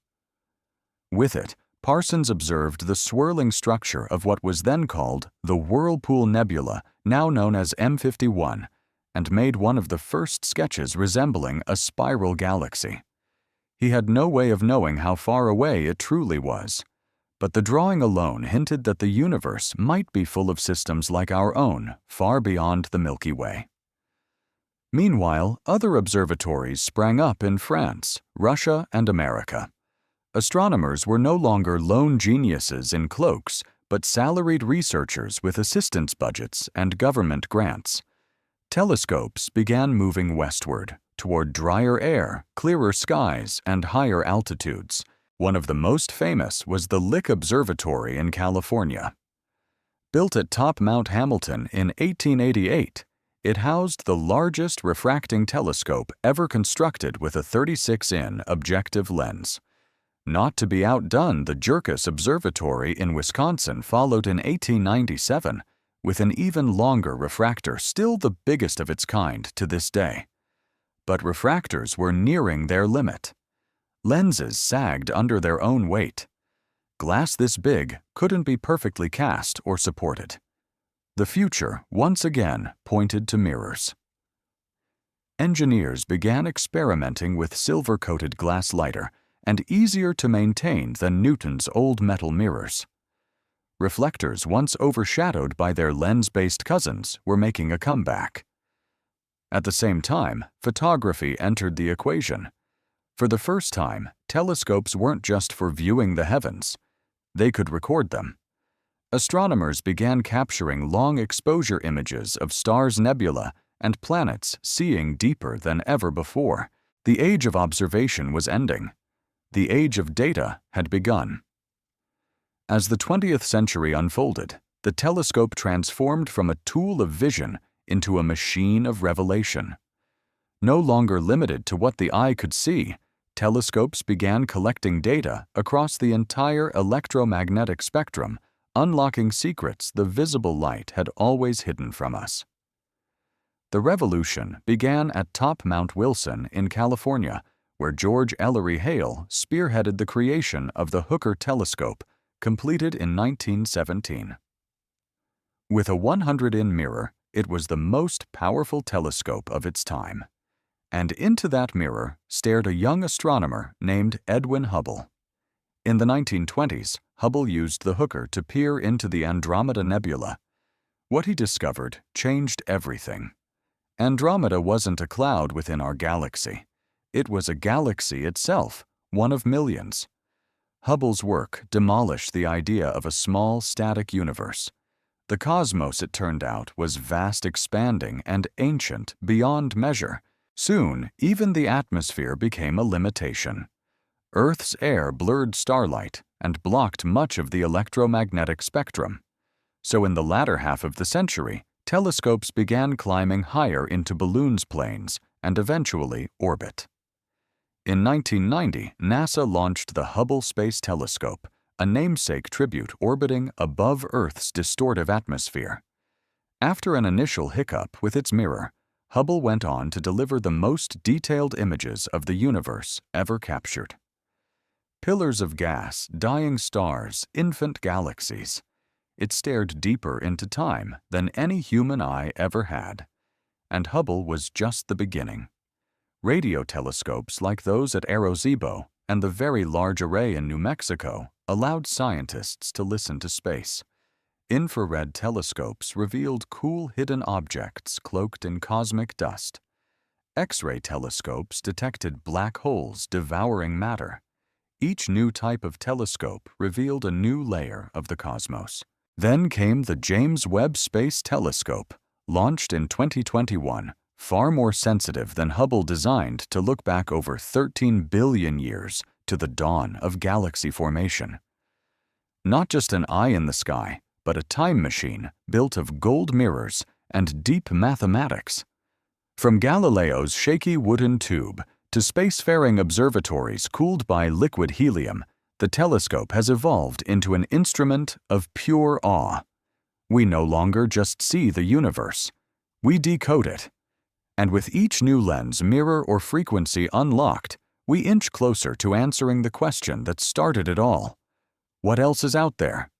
With it, Parsons observed the swirling structure of what was then called the Whirlpool Nebula, now known as M51, and made one of the first sketches resembling a spiral galaxy. He had no way of knowing how far away it truly was, but the drawing alone hinted that the universe might be full of systems like our own, far beyond the Milky Way. Meanwhile, other observatories sprang up in France, Russia, and America. Astronomers were no longer lone geniuses in cloaks, but salaried researchers with assistance budgets and government grants. Telescopes began moving westward, toward drier air, clearer skies, and higher altitudes. One of the most famous was the Lick Observatory in California. Built at top Mount Hamilton in 1888, it housed the largest refracting telescope ever constructed with a 36-in objective lens. Not to be outdone, the Jerkas Observatory in Wisconsin followed in 1897, with an even longer refractor, still the biggest of its kind to this day. But refractors were nearing their limit. Lenses sagged under their own weight. Glass this big couldn't be perfectly cast or supported. The future, once again, pointed to mirrors. Engineers began experimenting with silver-coated glass lighter, and easier to maintain than Newton's old metal mirrors. Reflectors once overshadowed by their lens-based cousins were making a comeback. At the same time, photography entered the equation. For the first time, telescopes weren't just for viewing the heavens. They could record them. Astronomers began capturing long-exposure images of stars' nebula and planets, seeing deeper than ever before. The age of observation was ending. The age of data had begun. As the 20th century unfolded, the telescope transformed from a tool of vision into a machine of revelation. No longer limited to what the eye could see, telescopes began collecting data across the entire electromagnetic spectrum, unlocking secrets the visible light had always hidden from us. The revolution began at top Mount Wilson in California, where George Ellery Hale spearheaded the creation of the Hooker telescope, completed in 1917. With a 100-in mirror, it was the most powerful telescope of its time. And into that mirror stared a young astronomer named Edwin Hubble. In the 1920s, Hubble used the Hooker to peer into the Andromeda Nebula. What he discovered changed everything. Andromeda wasn't a cloud within our galaxy. It was a galaxy itself, one of millions. Hubble's work demolished the idea of a small, static universe. The cosmos, it turned out, was vast, expanding, and ancient beyond measure. Soon, even the atmosphere became a limitation. Earth's air blurred starlight and blocked much of the electromagnetic spectrum. So in the latter half of the century, telescopes began climbing higher into balloons planes and eventually orbit. In 1990, NASA launched the Hubble Space Telescope, a namesake tribute orbiting above Earth's distortive atmosphere. After an initial hiccup with its mirror, Hubble went on to deliver the most detailed images of the universe ever captured. Pillars of gas, dying stars, infant galaxies. It stared deeper into time than any human eye ever had. And Hubble was just the beginning. Radio telescopes like those at Arecibo and the Very Large Array in New Mexico allowed scientists to listen to space. Infrared telescopes revealed cool hidden objects cloaked in cosmic dust. X-ray telescopes detected black holes devouring matter. Each new type of telescope revealed a new layer of the cosmos. Then came the James Webb Space Telescope, launched in 2021, far more sensitive than Hubble designed to look back over 13 billion years to the dawn of galaxy formation. Not just an eye in the sky, but a time machine built of gold mirrors and deep mathematics. From Galileo's shaky wooden tube to spacefaring observatories cooled by liquid helium, the telescope has evolved into an instrument of pure awe. We no longer just see the universe. We decode it. And with each new lens, mirror, or frequency unlocked, we inch closer to answering the question that started it all. What else is out there?